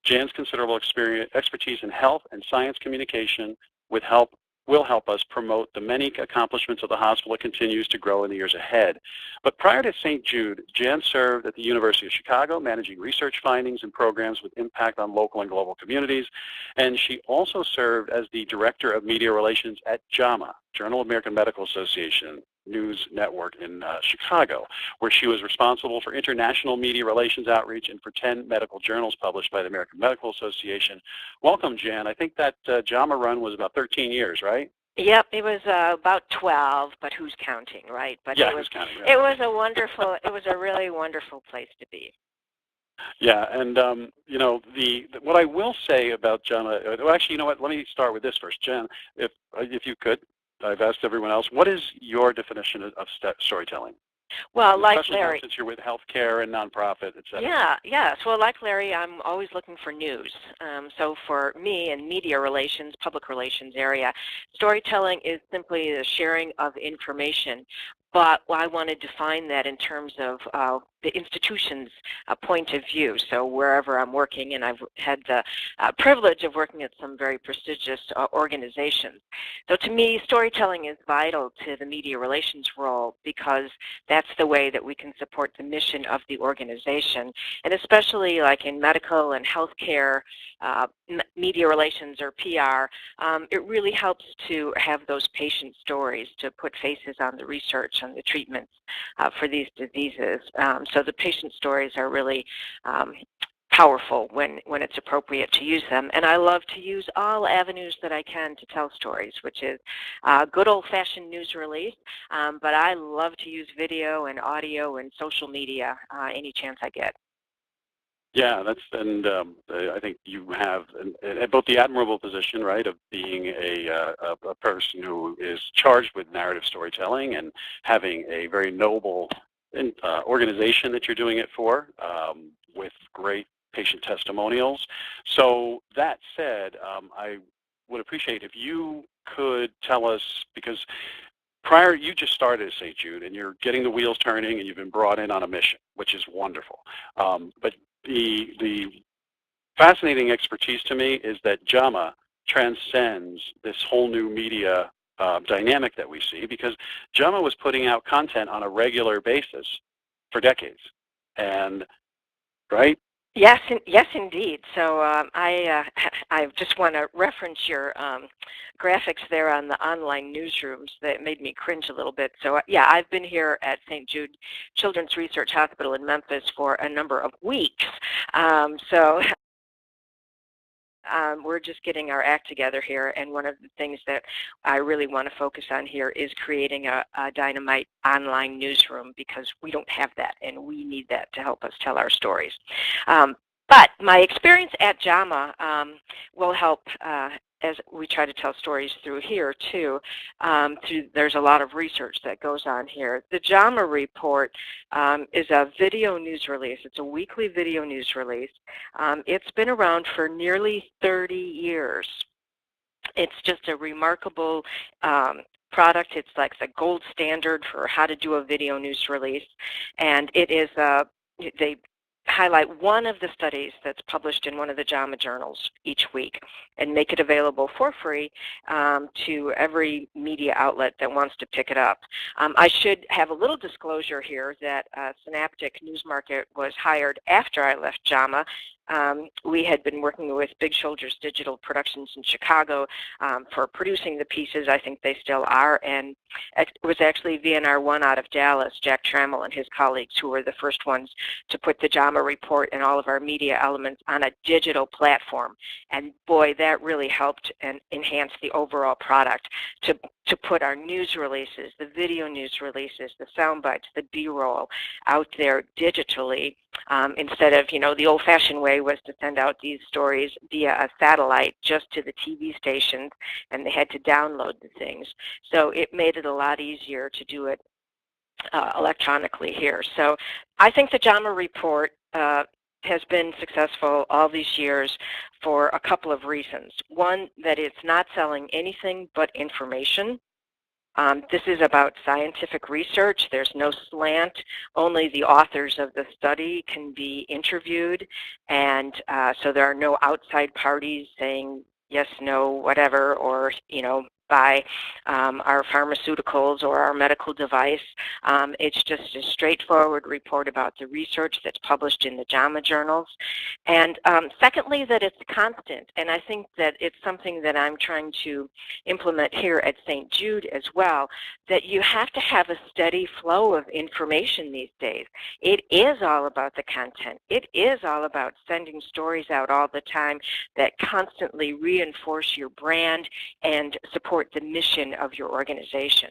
B: Jan's considerable expertise in health and science communication will help us promote the many accomplishments of the hospital that continues to grow in the years ahead. But prior to St. Jude, Jan served at the University of Chicago, managing research findings and programs with impact on local and global communities. And she also served as the Director of Media Relations at JAMA, Journal of American Medical Association News Network in Chicago, where she was responsible for international media relations outreach and for 10 medical journals published by the American Medical Association. Welcome, Jan. I think that JAMA run was about 13 years, right?
G: Yep, it was about 12, but who's counting, right? But
B: yeah,
G: it was,
B: who's counting? Right.
G: It was a wonderful, it was a really wonderful place to be.
B: Yeah, and you know, what I will say about JAMA, well, actually, you know what? Let me start with this first, Jan. If you could. I've asked everyone else, what is your definition of storytelling?
G: Well, like
B: especially
G: Larry,
B: since you're with healthcare and nonprofit, et cetera.
G: Yeah, yes. Well, like Larry, I'm always looking for news. So for me in media relations, public relations area, storytelling is simply the sharing of information. But I want to define that in terms of the institution's point of view. So wherever I'm working, and I've had the privilege of working at some very prestigious organizations. So to me, storytelling is vital to the media relations role because that's the way that we can support the mission of the organization. And especially like in medical and healthcare, media relations or PR, it really helps to have those patient stories, to put faces on the research and the treatments for these diseases. So the patient stories are really powerful when it's appropriate to use them. And I love to use all avenues that I can to tell stories, which is good old-fashioned news release, but I love to use video and audio and social media any chance I get.
B: Yeah, I think you have both the admirable position, right, of being a person who is charged with narrative storytelling and having a very noble organization that you're doing it for, with great patient testimonials. So that said, I would appreciate if you could tell us, because prior, you just started at St. Jude, and you're getting the wheels turning, and you've been brought in on a mission, which is wonderful. But the fascinating expertise to me is that JAMA transcends this whole new media dynamic that we see, because JAMA was putting out content on a regular basis for decades, and right?
G: Yes, yes, indeed. So I just want to reference your graphics there on the online newsrooms that made me cringe a little bit. So yeah, I've been here at St. Jude Children's Research Hospital in Memphis for a number of weeks. We're just getting our act together here, and one of the things that I really want to focus on here is creating a dynamite online newsroom, because we don't have that, and we need that to help us tell our stories. But my experience at JAMA will help as we try to tell stories through here too. There's a lot of research that goes on here. The JAMA report is a video news release. It's a weekly video news release. It's been around for nearly 30 years. It's just a remarkable product. It's like the gold standard for how to do a video news release, and it is they highlight one of the studies that's published in one of the JAMA journals each week and make it available for free to every media outlet that wants to pick it up. I should have a little disclosure here that Synaptic News Market was hired after I left JAMA. We had been working with Big Shoulders Digital Productions in Chicago for producing the pieces. I think they still are, and it was actually VNR1 out of Dallas, Jack Trammell and his colleagues, who were the first ones to put the JAMA report and all of our media elements on a digital platform. And boy, that really helped and enhanced the overall product. To to put our news releases, the video news releases, the sound bites, the B-roll out there digitally, instead of, the old-fashioned way was to send out these stories via a satellite just to the TV stations, and they had to download the things. So it made it a lot easier to do it electronically here. So I think the JAMA report has been successful all these years for a couple of reasons. One, that it's not selling anything but information. This is about scientific research. There's no slant. Only the authors of the study can be interviewed, and so there are no outside parties saying yes, no, whatever, or by our pharmaceuticals or our medical device. It's just a straightforward report about the research that's published in the JAMA journals. And secondly, that it's constant. And I think that it's something that I'm trying to implement here at St. Jude as well, that you have to have a steady flow of information these days. It is all about the content. It is all about sending stories out all the time that constantly reinforce your brand and support the mission of your organization.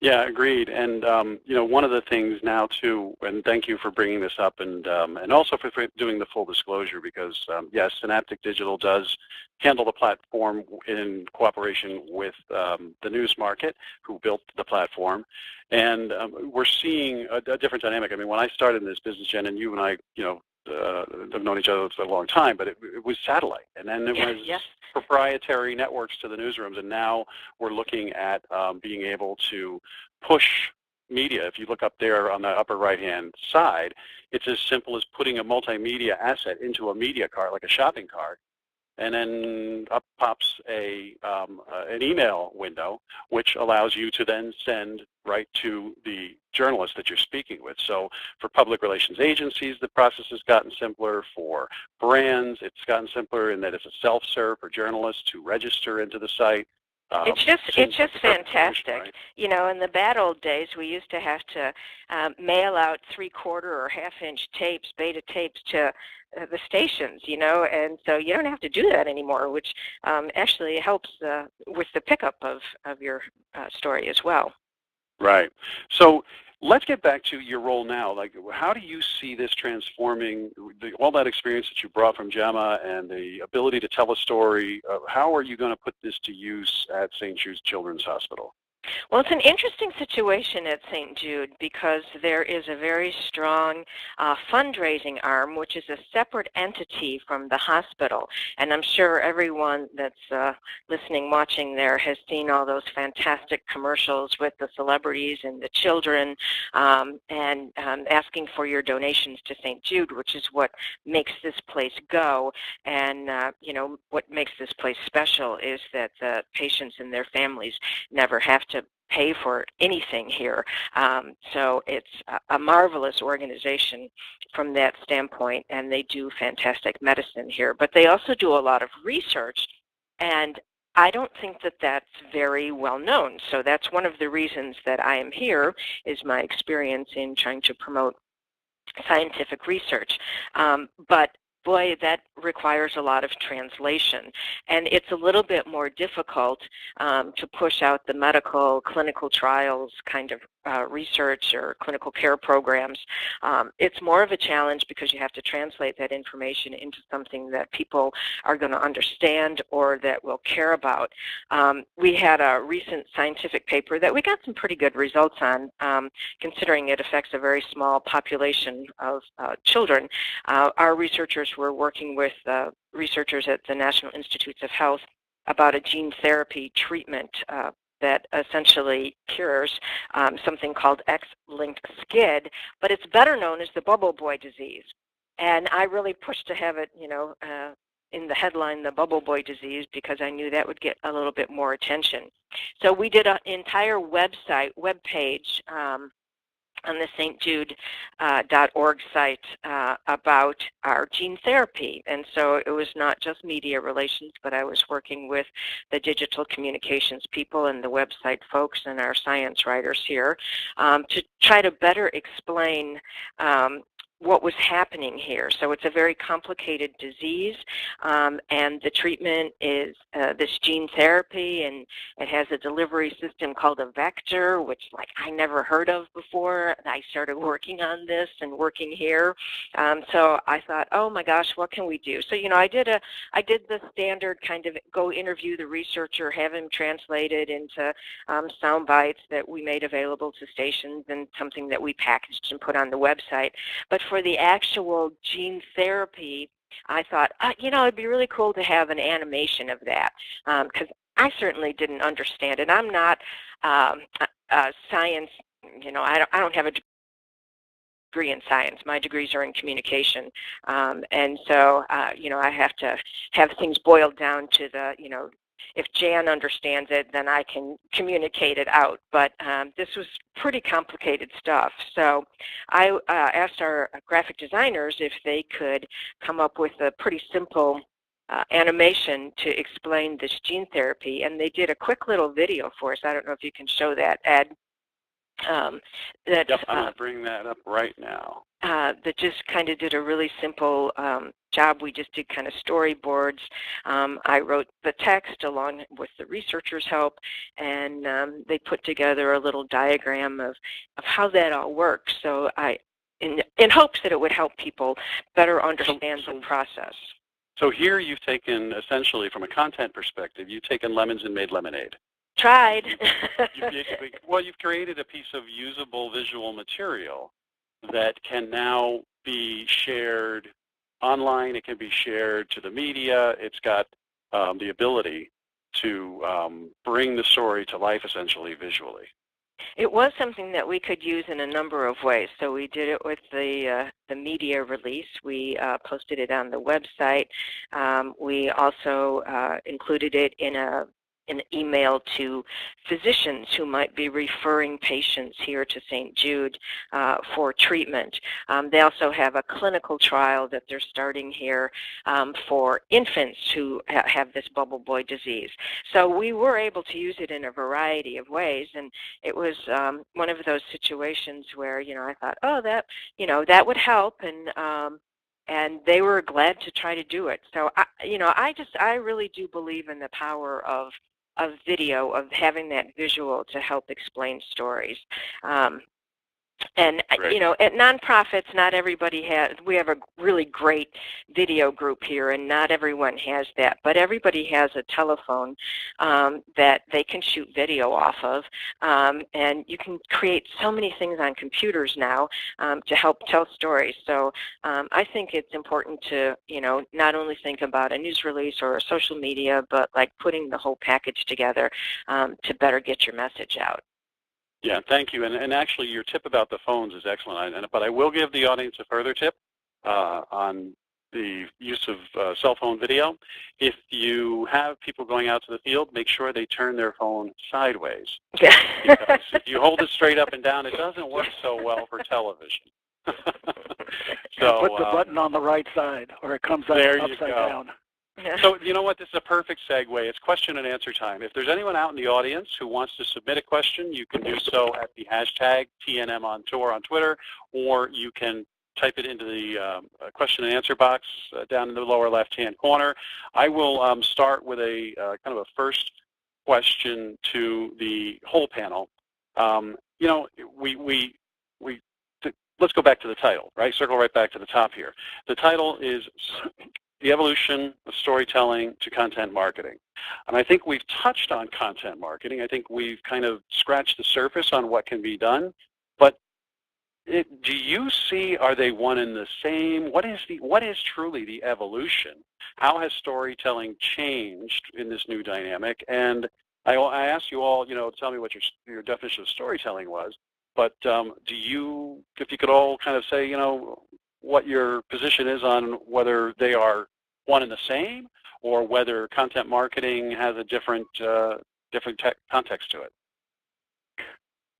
B: Yeah, agreed. And one of the things now too, and thank you for bringing this up, and also for doing the full disclosure, because yes, Synaptic Digital does handle the platform in cooperation with the news market, who built the platform, and we're seeing a different dynamic. I mean, when I started in this business, Jen, and you and I, have known each other for a long time, but it was satellite, and then it was proprietary networks to the newsrooms, and now we're looking at being able to push media. If you look up there on the upper right-hand side, it's as simple as putting a multimedia asset into a media cart, like a shopping cart, and then up pops an email window, which allows you to then send right to the journalist that you're speaking with. So for public relations agencies, the process has gotten simpler. For brands, it's gotten simpler in that it's a self-serve for journalists to register into the site.
G: It's just fantastic. Right? In the bad old days, we used to have to mail out 3/4 or half-inch tapes, beta tapes to the stations, and so you don't have to do that anymore, which actually helps with the pickup of your story as well.
B: Right. So let's get back to your role now. Like, how do you see this transforming all that experience that you brought from JAMA and the ability to tell a story? How are you going to put this to use at St. Jude's Children's Hospital?
G: Well, it's an interesting situation at St. Jude because there is a very strong fundraising arm, which is a separate entity from the hospital. And I'm sure everyone that's listening, watching there has seen all those fantastic commercials with the celebrities and the children and asking for your donations to St. Jude, which is what makes this place go. And, what makes this place special is that the patients and their families never have to pay for anything here. So it's a marvelous organization from that standpoint, and they do fantastic medicine here. But they also do a lot of research, and I don't think that that's very well known. So that's one of the reasons that I am here, is my experience in trying to promote scientific research. But boy, that requires a lot of translation. And it's a little bit more difficult to push out the medical clinical trials kind of research or clinical care programs. It's more of a challenge because you have to translate that information into something that people are going to understand or that will care about. We had a recent scientific paper that we got some pretty good results on, considering it affects a very small population of children. Our researchers were working with researchers at the National Institutes of Health about a gene therapy treatment that essentially cures something called X-linked SCID, but it's better known as the bubble boy disease. And I really pushed to have it, in the headline, the bubble boy disease, because I knew that would get a little bit more attention. So we did an entire web page on the stjude.org site about our gene therapy. And so it was not just media relations, but I was working with the digital communications people and the website folks and our science writers here to try to better explain what was happening here. So it's a very complicated disease, and the treatment is this gene therapy, and it has a delivery system called a vector, which I never heard of before. I started working on this and working here. So I thought, oh my gosh, what can we do? So I did the standard kind of go interview the researcher, have him translate it into sound bites that we made available to stations and something that we packaged and put on the website. But for the actual gene therapy, I thought, it'd be really cool to have an animation of that, because I certainly didn't understand it. I'm not science, I don't have a degree in science. My degrees are in communication, and so I have to have things boiled down to the if Jan understands it, then I can communicate it out. But this was pretty complicated stuff. So I asked our graphic designers if they could come up with a pretty simple animation to explain this gene therapy, and they did a quick little video for us. I don't know if you can show that, Ed.
B: Yep, I'm going to bring that up right now.
G: That just kind of did a really simple job. We just did kind of storyboards. I wrote the text along with the researchers' help, and they put together a little diagram of how that all works. So in hopes that it would help people better understand the process.
B: So here you've taken, essentially from a content perspective, you've taken lemons and made lemonade.
G: Tried.
B: You've created a piece of usable visual material that can now be shared online. It can be shared to the media. It's got the ability to bring the story to life, essentially, visually.
G: It was something that we could use in a number of ways. So we did it with the media release. We posted it on the website. We also included it in an email to physicians who might be referring patients here to St. Jude for treatment. They also have a clinical trial that they're starting here for infants who have this bubble boy disease. So we were able to use it in a variety of ways, and it was one of those situations where I thought, oh, that would help, and they were glad to try to do it. So I really do believe in the power of video, of having that visual to help explain stories. And,
B: right.
G: At nonprofits, not everybody we have a really great video group here, and not everyone has that. But everybody has a telephone that they can shoot video off of. And you can create so many things on computers now to help tell stories. So I think it's important to, not only think about a news release or a social media, but like putting the whole package together to better get your message out.
B: Yeah, thank you. And actually, your tip about the phones is excellent. But I will give the audience a further tip on the use of cell phone video. If you have people going out to the field, make sure they turn their phone sideways. Because if you hold it straight up and down, it doesn't work so well for television. So
F: put the button on the right side, or it comes upside down.
B: So you know what? This is a perfect segue. It's question and answer time. If there's anyone out in the audience who wants to submit a question, you can do so at the hashtag TNMOnTour on Twitter, or you can type it into the question and answer box down in the lower left-hand corner. I will start with a kind of a first question to the whole panel. Let's go back to the title, right? Circle right back to the top here. The title is The Evolution of Storytelling to Content Marketing. And I think we've touched on content marketing. I think we've kind of scratched the surface on what can be done. But do you see, are they one and the same? What is truly the evolution? How has storytelling changed in this new dynamic? And I asked you all, to tell me what your definition of storytelling was. But if you could all kind of say, what your position is on whether they are one and the same, or whether content marketing has a different context to it.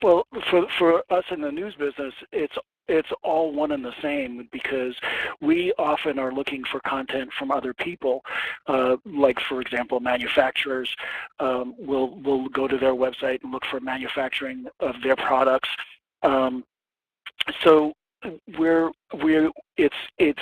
F: Well, for us in the news business, it's all one and the same, because we often are looking for content from other people. Like, for example, manufacturers will go to their website and look for manufacturing of their products. So it's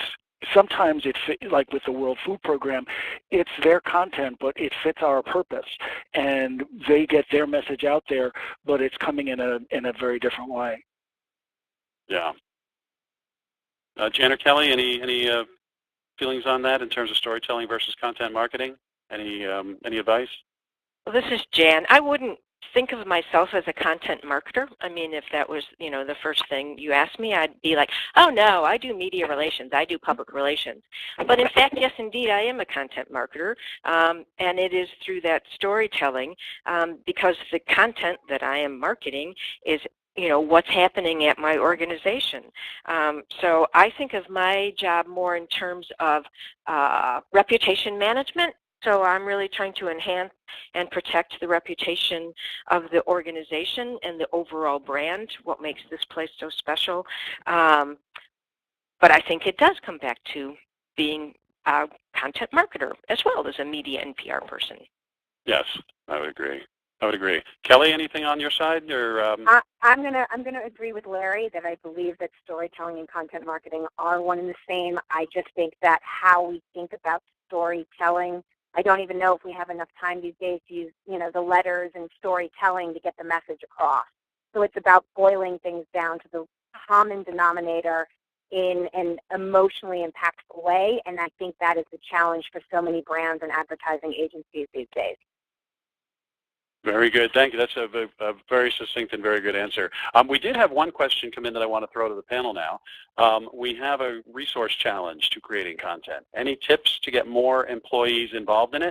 F: sometimes like with the World Food Program, it's their content, but it fits our purpose, and they get their message out there, but it's coming in a very different way.
B: Yeah. Jan or Kelly, any feelings on that in terms of storytelling versus content marketing? Any advice?
G: Well, this is Jan. I wouldn't think of myself as a content marketer. I mean, if that was, the first thing you asked me, I'd be like, oh no, I do media relations, I do public relations. But in fact, yes, indeed, I am a content marketer, and it is through that storytelling, because the content that I am marketing is what's happening at my organization. So I think of my job more in terms of reputation management. So I'm really trying to enhance and protect the reputation of the organization and the overall brand, what makes this place so special. But I think it does come back to being a content marketer as well as a media and PR person.
B: Yes, I would agree. Kelly, anything on your side? Or
C: I'm gonna agree with Larry that I believe that storytelling and content marketing are one and the same. I just think that how we think about storytelling, I don't even know if we have enough time these days to use, the letters and storytelling to get the message across. So it's about boiling things down to the common denominator in an emotionally impactful way, and I think that is the challenge for so many brands and advertising agencies these days.
B: Very good. Thank you. That's a very succinct and very good answer. We did have one question come in that I want to throw to the panel now. We have a resource challenge to creating content. Any tips to get more employees involved in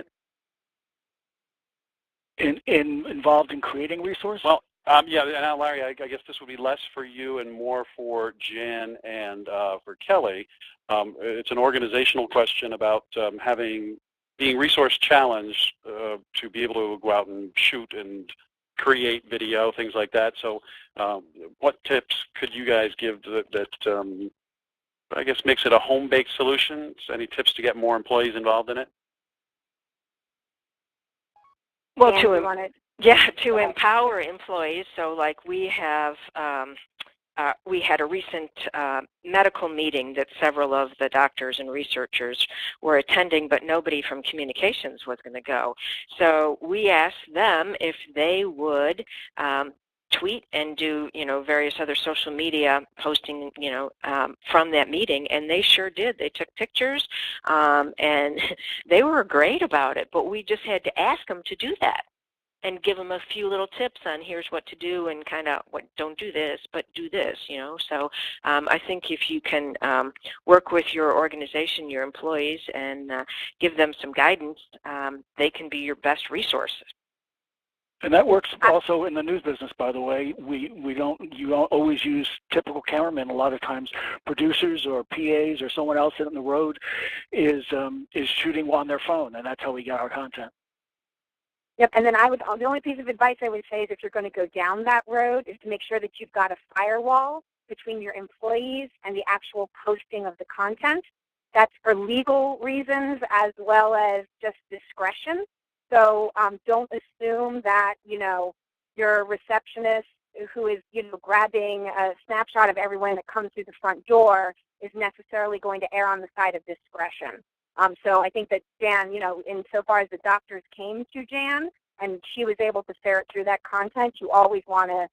B: it?
F: Involved in creating resource?
B: Well, yeah, and now, Larry, I guess this would be less for you and more for Jan and for Kelly. It's an organizational question about being resource challenged to be able to go out and shoot and create video, things like that. So what tips could you guys give that I guess makes it a home-baked solution? Any tips to get more employees involved in it?
G: Well, to empower employees. So like we have we had a recent medical meeting that several of the doctors and researchers were attending, but nobody from communications was going to go. So we asked them if they would tweet and do, various other social media posting, from that meeting, and they sure did. They took pictures, and they were great about it, but we just had to ask them to do that and give them a few little tips on here's what to do and kind of don't do this, but do this, So I think if you can work with your organization, your employees, and give them some guidance, they can be your best resource.
F: And that works also in the news business, by the way. You don't always use typical cameramen. A lot of times producers or PAs or someone else on the road is shooting on their phone, and that's how we get our content.
C: Yep, and then the only piece of advice I would say is if you're going to go down that road is to make sure that you've got a firewall between your employees and the actual posting of the content. That's for legal reasons as well as just discretion. So don't assume that, your receptionist who is, grabbing a snapshot of everyone that comes through the front door is necessarily going to err on the side of discretion. So I think that Jan, insofar as the doctors came to Jan and she was able to ferret through that content, you always want to,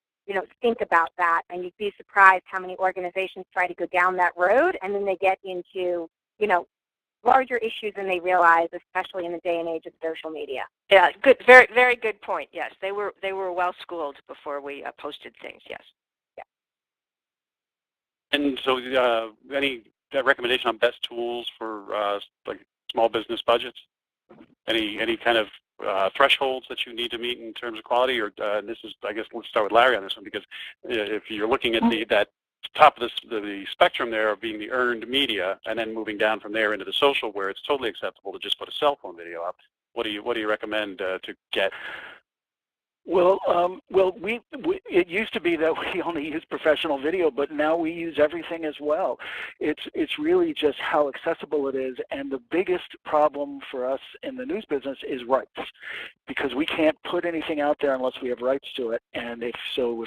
C: think about that. And you'd be surprised how many organizations try to go down that road and then they get into, larger issues than they realize, especially in the day and age of social media.
G: Yeah, good, very, very good point. Yes, they were well schooled before we posted things. Yes.
C: Yeah.
B: And so, any recommendation on best tools for like small business budgets? Any kind of thresholds that you need to meet in terms of quality? Or this is, I guess, let's start with Larry on this one, because if you're looking at that top of the spectrum there of being the earned media and then moving down from there into the social where it's totally acceptable to just put a cell phone video up, what do you recommend to get?
F: Well, it used to be that we only use professional video, but now we use everything as well. It's really just how accessible it is, and the biggest problem for us in the news business is rights, because we can't put anything out there unless we have rights to it. And if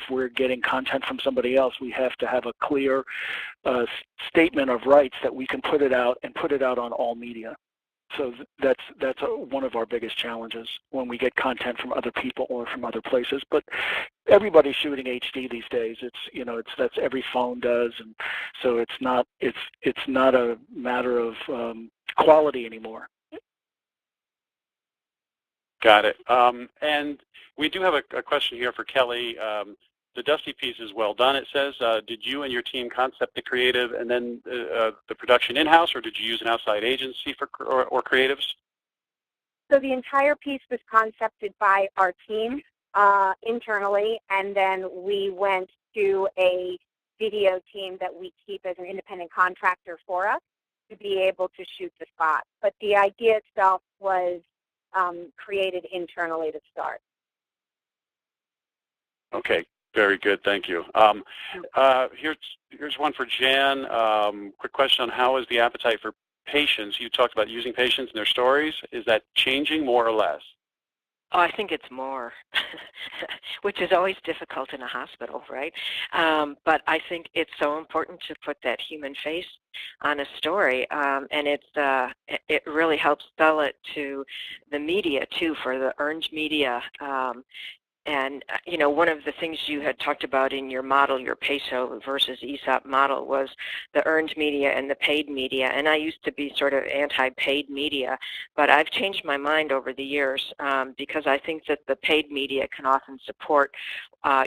F: we're getting content from somebody else, we have to have a clear statement of rights that we can put it out and put it out on all media. So that's one of our biggest challenges when we get content from other people or from other places. But everybody's shooting HD these days. That's every phone does, and so it's not a matter of quality anymore.
B: Got it. And we do have a question here for Kelly. The Dusty piece is well done, it says. Did you and your team concept the creative and then the production in-house, or did you use an outside agency or creatives?
C: So the entire piece was concepted by our team internally, and then we went to a video team that we keep as an independent contractor for us to be able to shoot the spot. But the idea itself was created internally to start.
B: Okay. Very good, thank you. Here's one for Jan. Quick question on how is the appetite for patients? You talked about using patients in their stories. Is that changing more or less?
G: Oh, I think it's more, which is always difficult in a hospital, right? But I think it's so important to put that human face on a story, and it really helps sell it to the media too, for the earned media. And, one of the things you had talked about in your model, your peso versus ESOP model, was the earned media and the paid media. And I used to be sort of anti-paid media, but I've changed my mind over the years because I think that the paid media can often support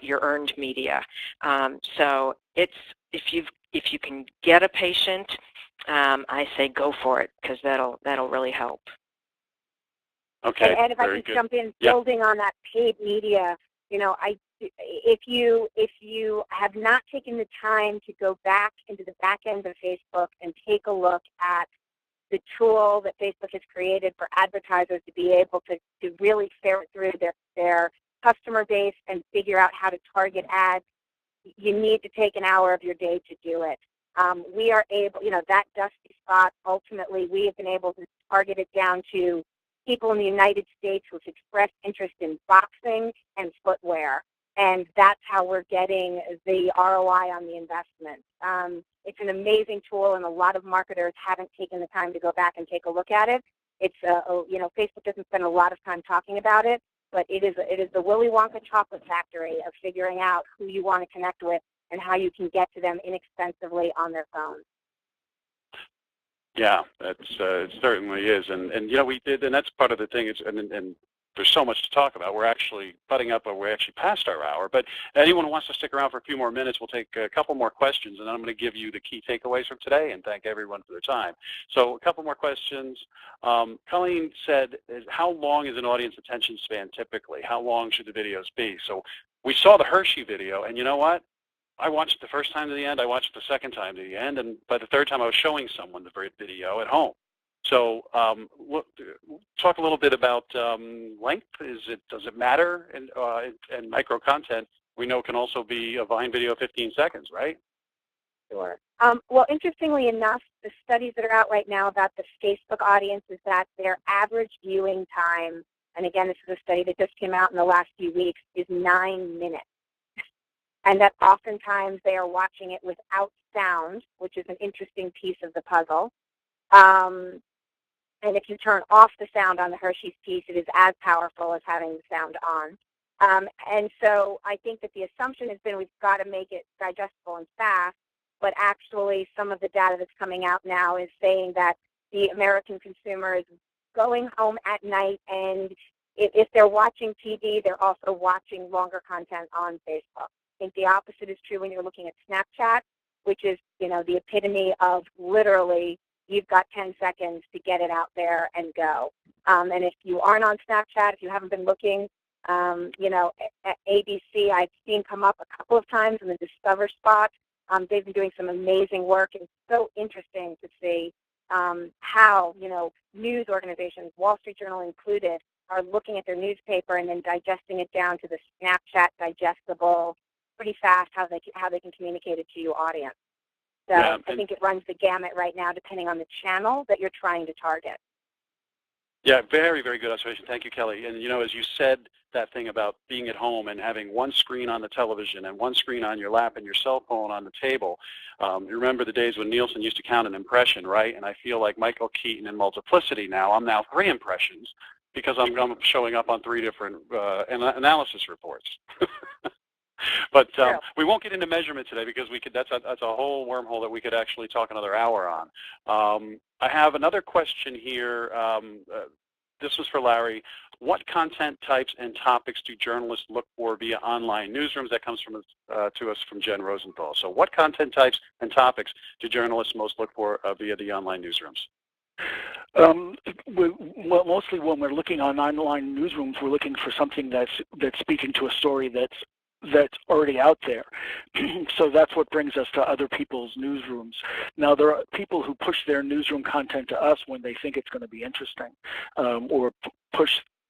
G: your earned media. So if you can get a patient, I say go for it, because that'll really help.
B: Okay.
C: And if I could jump in, building on that paid media, if you have not taken the time to go back into the back end of Facebook and take a look at the tool that Facebook has created for advertisers to be able to really ferret through their customer base and figure out how to target ads, you need to take an hour of your day to do it. We are able, that Dusty spot, ultimately, we have been able to target it down to people in the United States who've expressed interest in boxing and footwear, and that's how we're getting the ROI on the investment. It's an amazing tool, and a lot of marketers haven't taken the time to go back and take a look at it. It's Facebook doesn't spend a lot of time talking about it, but it is the Willy Wonka chocolate factory of figuring out who you want to connect with and how you can get to them inexpensively on their phones.
B: Yeah, it certainly is, and we did, and that's part of the thing. And there's so much to talk about. We're actually butting up, or we're actually past our hour. But anyone who wants to stick around for a few more minutes, we'll take a couple more questions, and then I'm going to give you the key takeaways from today, and thank everyone for their time. So a couple more questions. Colleen said, how long is an audience attention span typically? How long should the videos be? So we saw the Hershey video, and you know what? I watched it the first time to the end, I watched it the second time to the end, and by the third time I was showing someone the video at home. So talk a little bit about length. Does it matter? And micro content, we know, can also be a Vine video of 15 seconds, right?
C: Sure. Well, interestingly enough, the studies that are out right now about the Facebook audience is that their average viewing time, and again, this is a study that just came out in the last few weeks, is 9 minutes. And that oftentimes they are watching it without sound, which is an interesting piece of the puzzle. And if you turn off the sound on the Hershey's piece, it is as powerful as having the sound on. And so I think that the assumption has been we've got to make it digestible and fast, but actually some of the data that's coming out now is saying that the American consumer is going home at night, and if they're watching TV, they're also watching longer content on Facebook. I think the opposite is true when you're looking at Snapchat, which is, the epitome of literally you've got 10 seconds to get it out there and go. And if you aren't on Snapchat, if you haven't been looking, at ABC, I've seen come up a couple of times in the Discover spot. They've been doing some amazing work, and it's so interesting to see how, news organizations, Wall Street Journal included, are looking at their newspaper and then digesting it down to the Snapchat digestible pretty fast, how they can communicate it to your audience. So
B: yeah,
C: I think it runs the gamut right now depending on the channel that you're trying to target.
B: Yeah, very, very good observation. Thank you, Kelly. And, as you said that thing about being at home and having one screen on the television and one screen on your lap and your cell phone on the table. You remember the days when Nielsen used to count an impression, right? And I feel like Michael Keaton in Multiplicity now. I'm now 3 impressions because I'm showing up on 3 different analysis reports. But we won't get into measurement today because that's a whole wormhole that we could actually talk another hour on. I have another question here. This was for Larry. What content types and topics do journalists look for via online newsrooms? That comes to us from Jen Rosenthal. So what content types and topics do journalists most look for via the online newsrooms?
F: Well, mostly when we're looking on online newsrooms, we're looking for something that's speaking to a story that's already out there. So that's what brings us to other people's newsrooms. Now, there are people who push their newsroom content to us when they think it's going to be interesting, or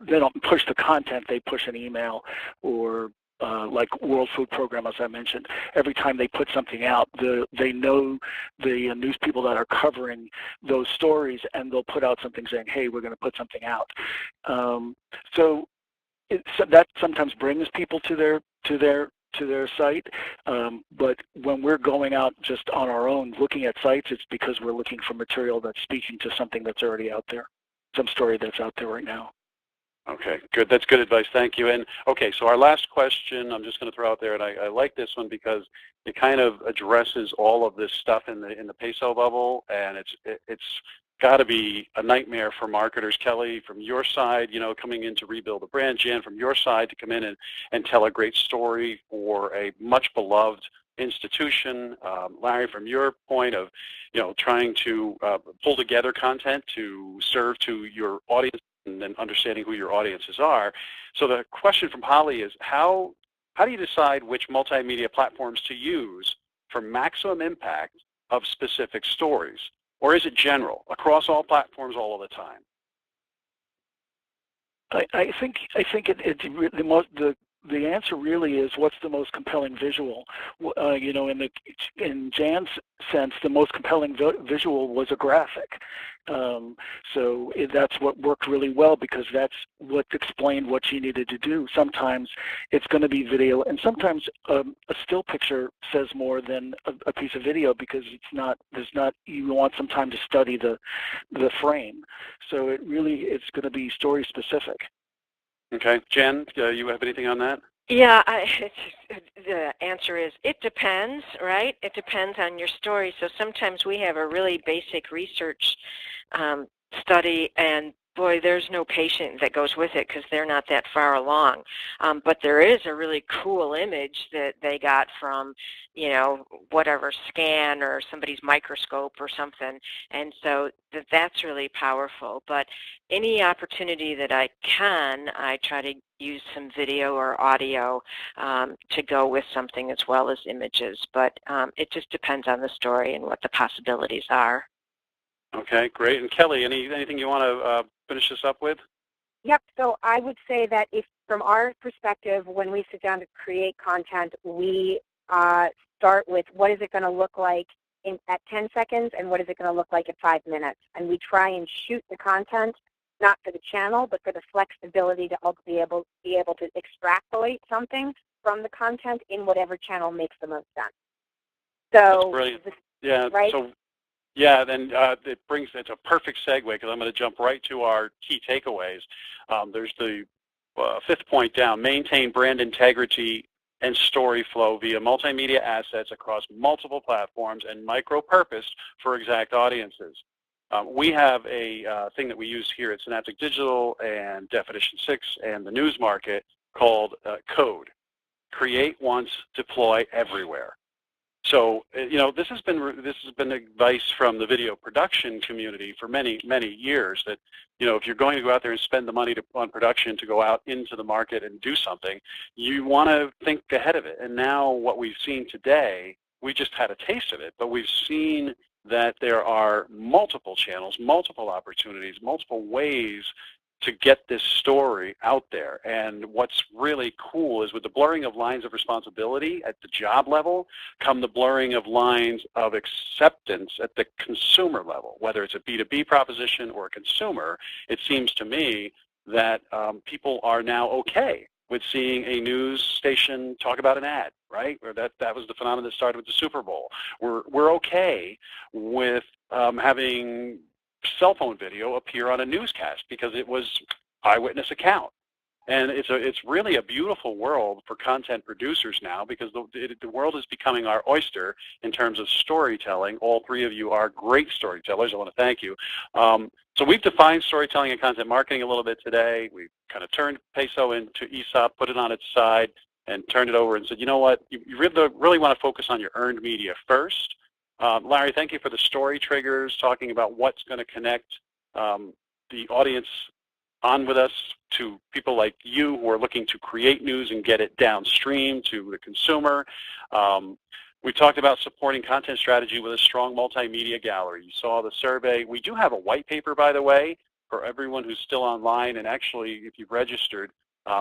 F: they don't push the content, they push an email, or like World Food Program, as I mentioned. Every time they put something out, they know the news people that are covering those stories, and they'll put out something saying, hey, we're going to put something out. So that sometimes brings people to their site, but when we're going out just on our own looking at sites, it's because we're looking for material that's speaking to something that's already out there, some story that's out there right now.
B: Okay, good. That's good advice. Thank you. And okay, so our last question, I'm just going to throw out there, and I like this one because it kind of addresses all of this stuff in the peso bubble, and it's got to be a nightmare for marketers. Kelly, from your side, coming in to rebuild a brand. Jan, from your side, to come in and tell a great story for a much beloved institution. Larry, from your point of, trying to pull together content to serve to your audience and then understanding who your audiences are. So the question from Holly is, how do you decide which multimedia platforms to use for maximum impact of specific stories? Or is it general, across all platforms all of the time?
F: I think the answer really is what's the most compelling visual. In Jan's sense, the most compelling visual was a graphic. So that's what worked really well because that's what explained what she needed to do. Sometimes it's going to be video, and sometimes a still picture says more than a piece of video because you want some time to study the frame. So it's going to be story specific.
B: Okay, Jen, you have anything on that?
G: Yeah, the answer is it depends, right? It depends on your story. So sometimes we have a really basic research study, and boy, there's no patient that goes with it because they're not that far along. But there is a really cool image that they got from, whatever scan or somebody's microscope or something. And so that's really powerful. But any opportunity that I try to use some video or audio to go with something as well as images. But it just depends on the story and what the possibilities are.
B: Okay, great. And Kelly, anything you want to finish this up with?
C: Yep. So I would say that if, from our perspective, when we sit down to create content, we start with what is it going to look like at 10 seconds and what is it going to look like at 5 minutes. And we try and shoot the content, not for the channel, but for the flexibility to be able to extrapolate something from the content in whatever channel makes the most sense. So
B: that's brilliant. Yeah.
C: Right?
B: So yeah, then it's a perfect segue because I'm going to jump right to our key takeaways. There's the 5th point down: maintain brand integrity and story flow via multimedia assets across multiple platforms and micro-purposed for exact audiences. We have a thing that we use here at Synaptic Digital and Definition 6 and the news market called CODE: create once, deploy everywhere. So this has been advice from the video production community for many years that if you're going to go out there and spend the money on production to go out into the market and do something, you want to think ahead of it. And now what we've seen today, we just had a taste of it, but we've seen that there are multiple channels, multiple opportunities, multiple ways to get this story out there. And what's really cool is with the blurring of lines of responsibility at the job level come the blurring of lines of acceptance at the consumer level. Whether it's a B2B proposition or a consumer, it seems to me that people are now okay with seeing a news station talk about an ad, right? Or that was the phenomenon that started with the Super Bowl. We're okay with having cell phone video appear on a newscast because it was eyewitness account. And it's really a beautiful world for content producers now because the world is becoming our oyster in terms of storytelling. All three of you are great storytellers. I want to thank you. So we've defined storytelling and content marketing a little bit today. We've kind of turned Peso into ESOP, put it on its side, and turned it over and said, you know what, you really want to focus on your earned media first. Larry, thank you for the story triggers, talking about what's going to connect the audience on with us to people like you who are looking to create news and get it downstream to the consumer. We talked about supporting content strategy with a strong multimedia gallery. You saw the survey. We do have a white paper, by the way, for everyone who's still online. And actually, if you've registered,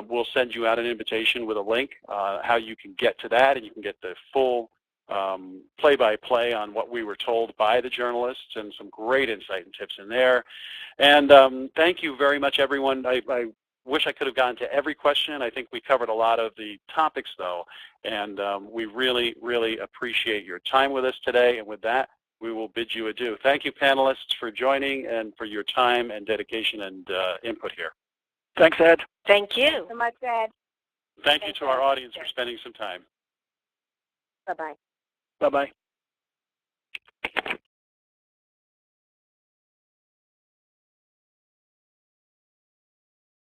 B: we'll send you out an invitation with a link how you can get to that, and you can get the full play-by-play on what we were told by the journalists and some great insight and tips in there. And thank you very much, everyone. I wish I could have gotten to every question. I think we covered a lot of the topics, though, and we really, really appreciate your time with us today. And with that, we will bid you adieu. Thank you, panelists, for joining and for your time and dedication and input here.
F: Thanks, Ed.
G: Thank you.
C: Thank you so much, Ed.
B: Thank you to our audience for spending some time.
C: Bye-bye.
F: Bye-bye.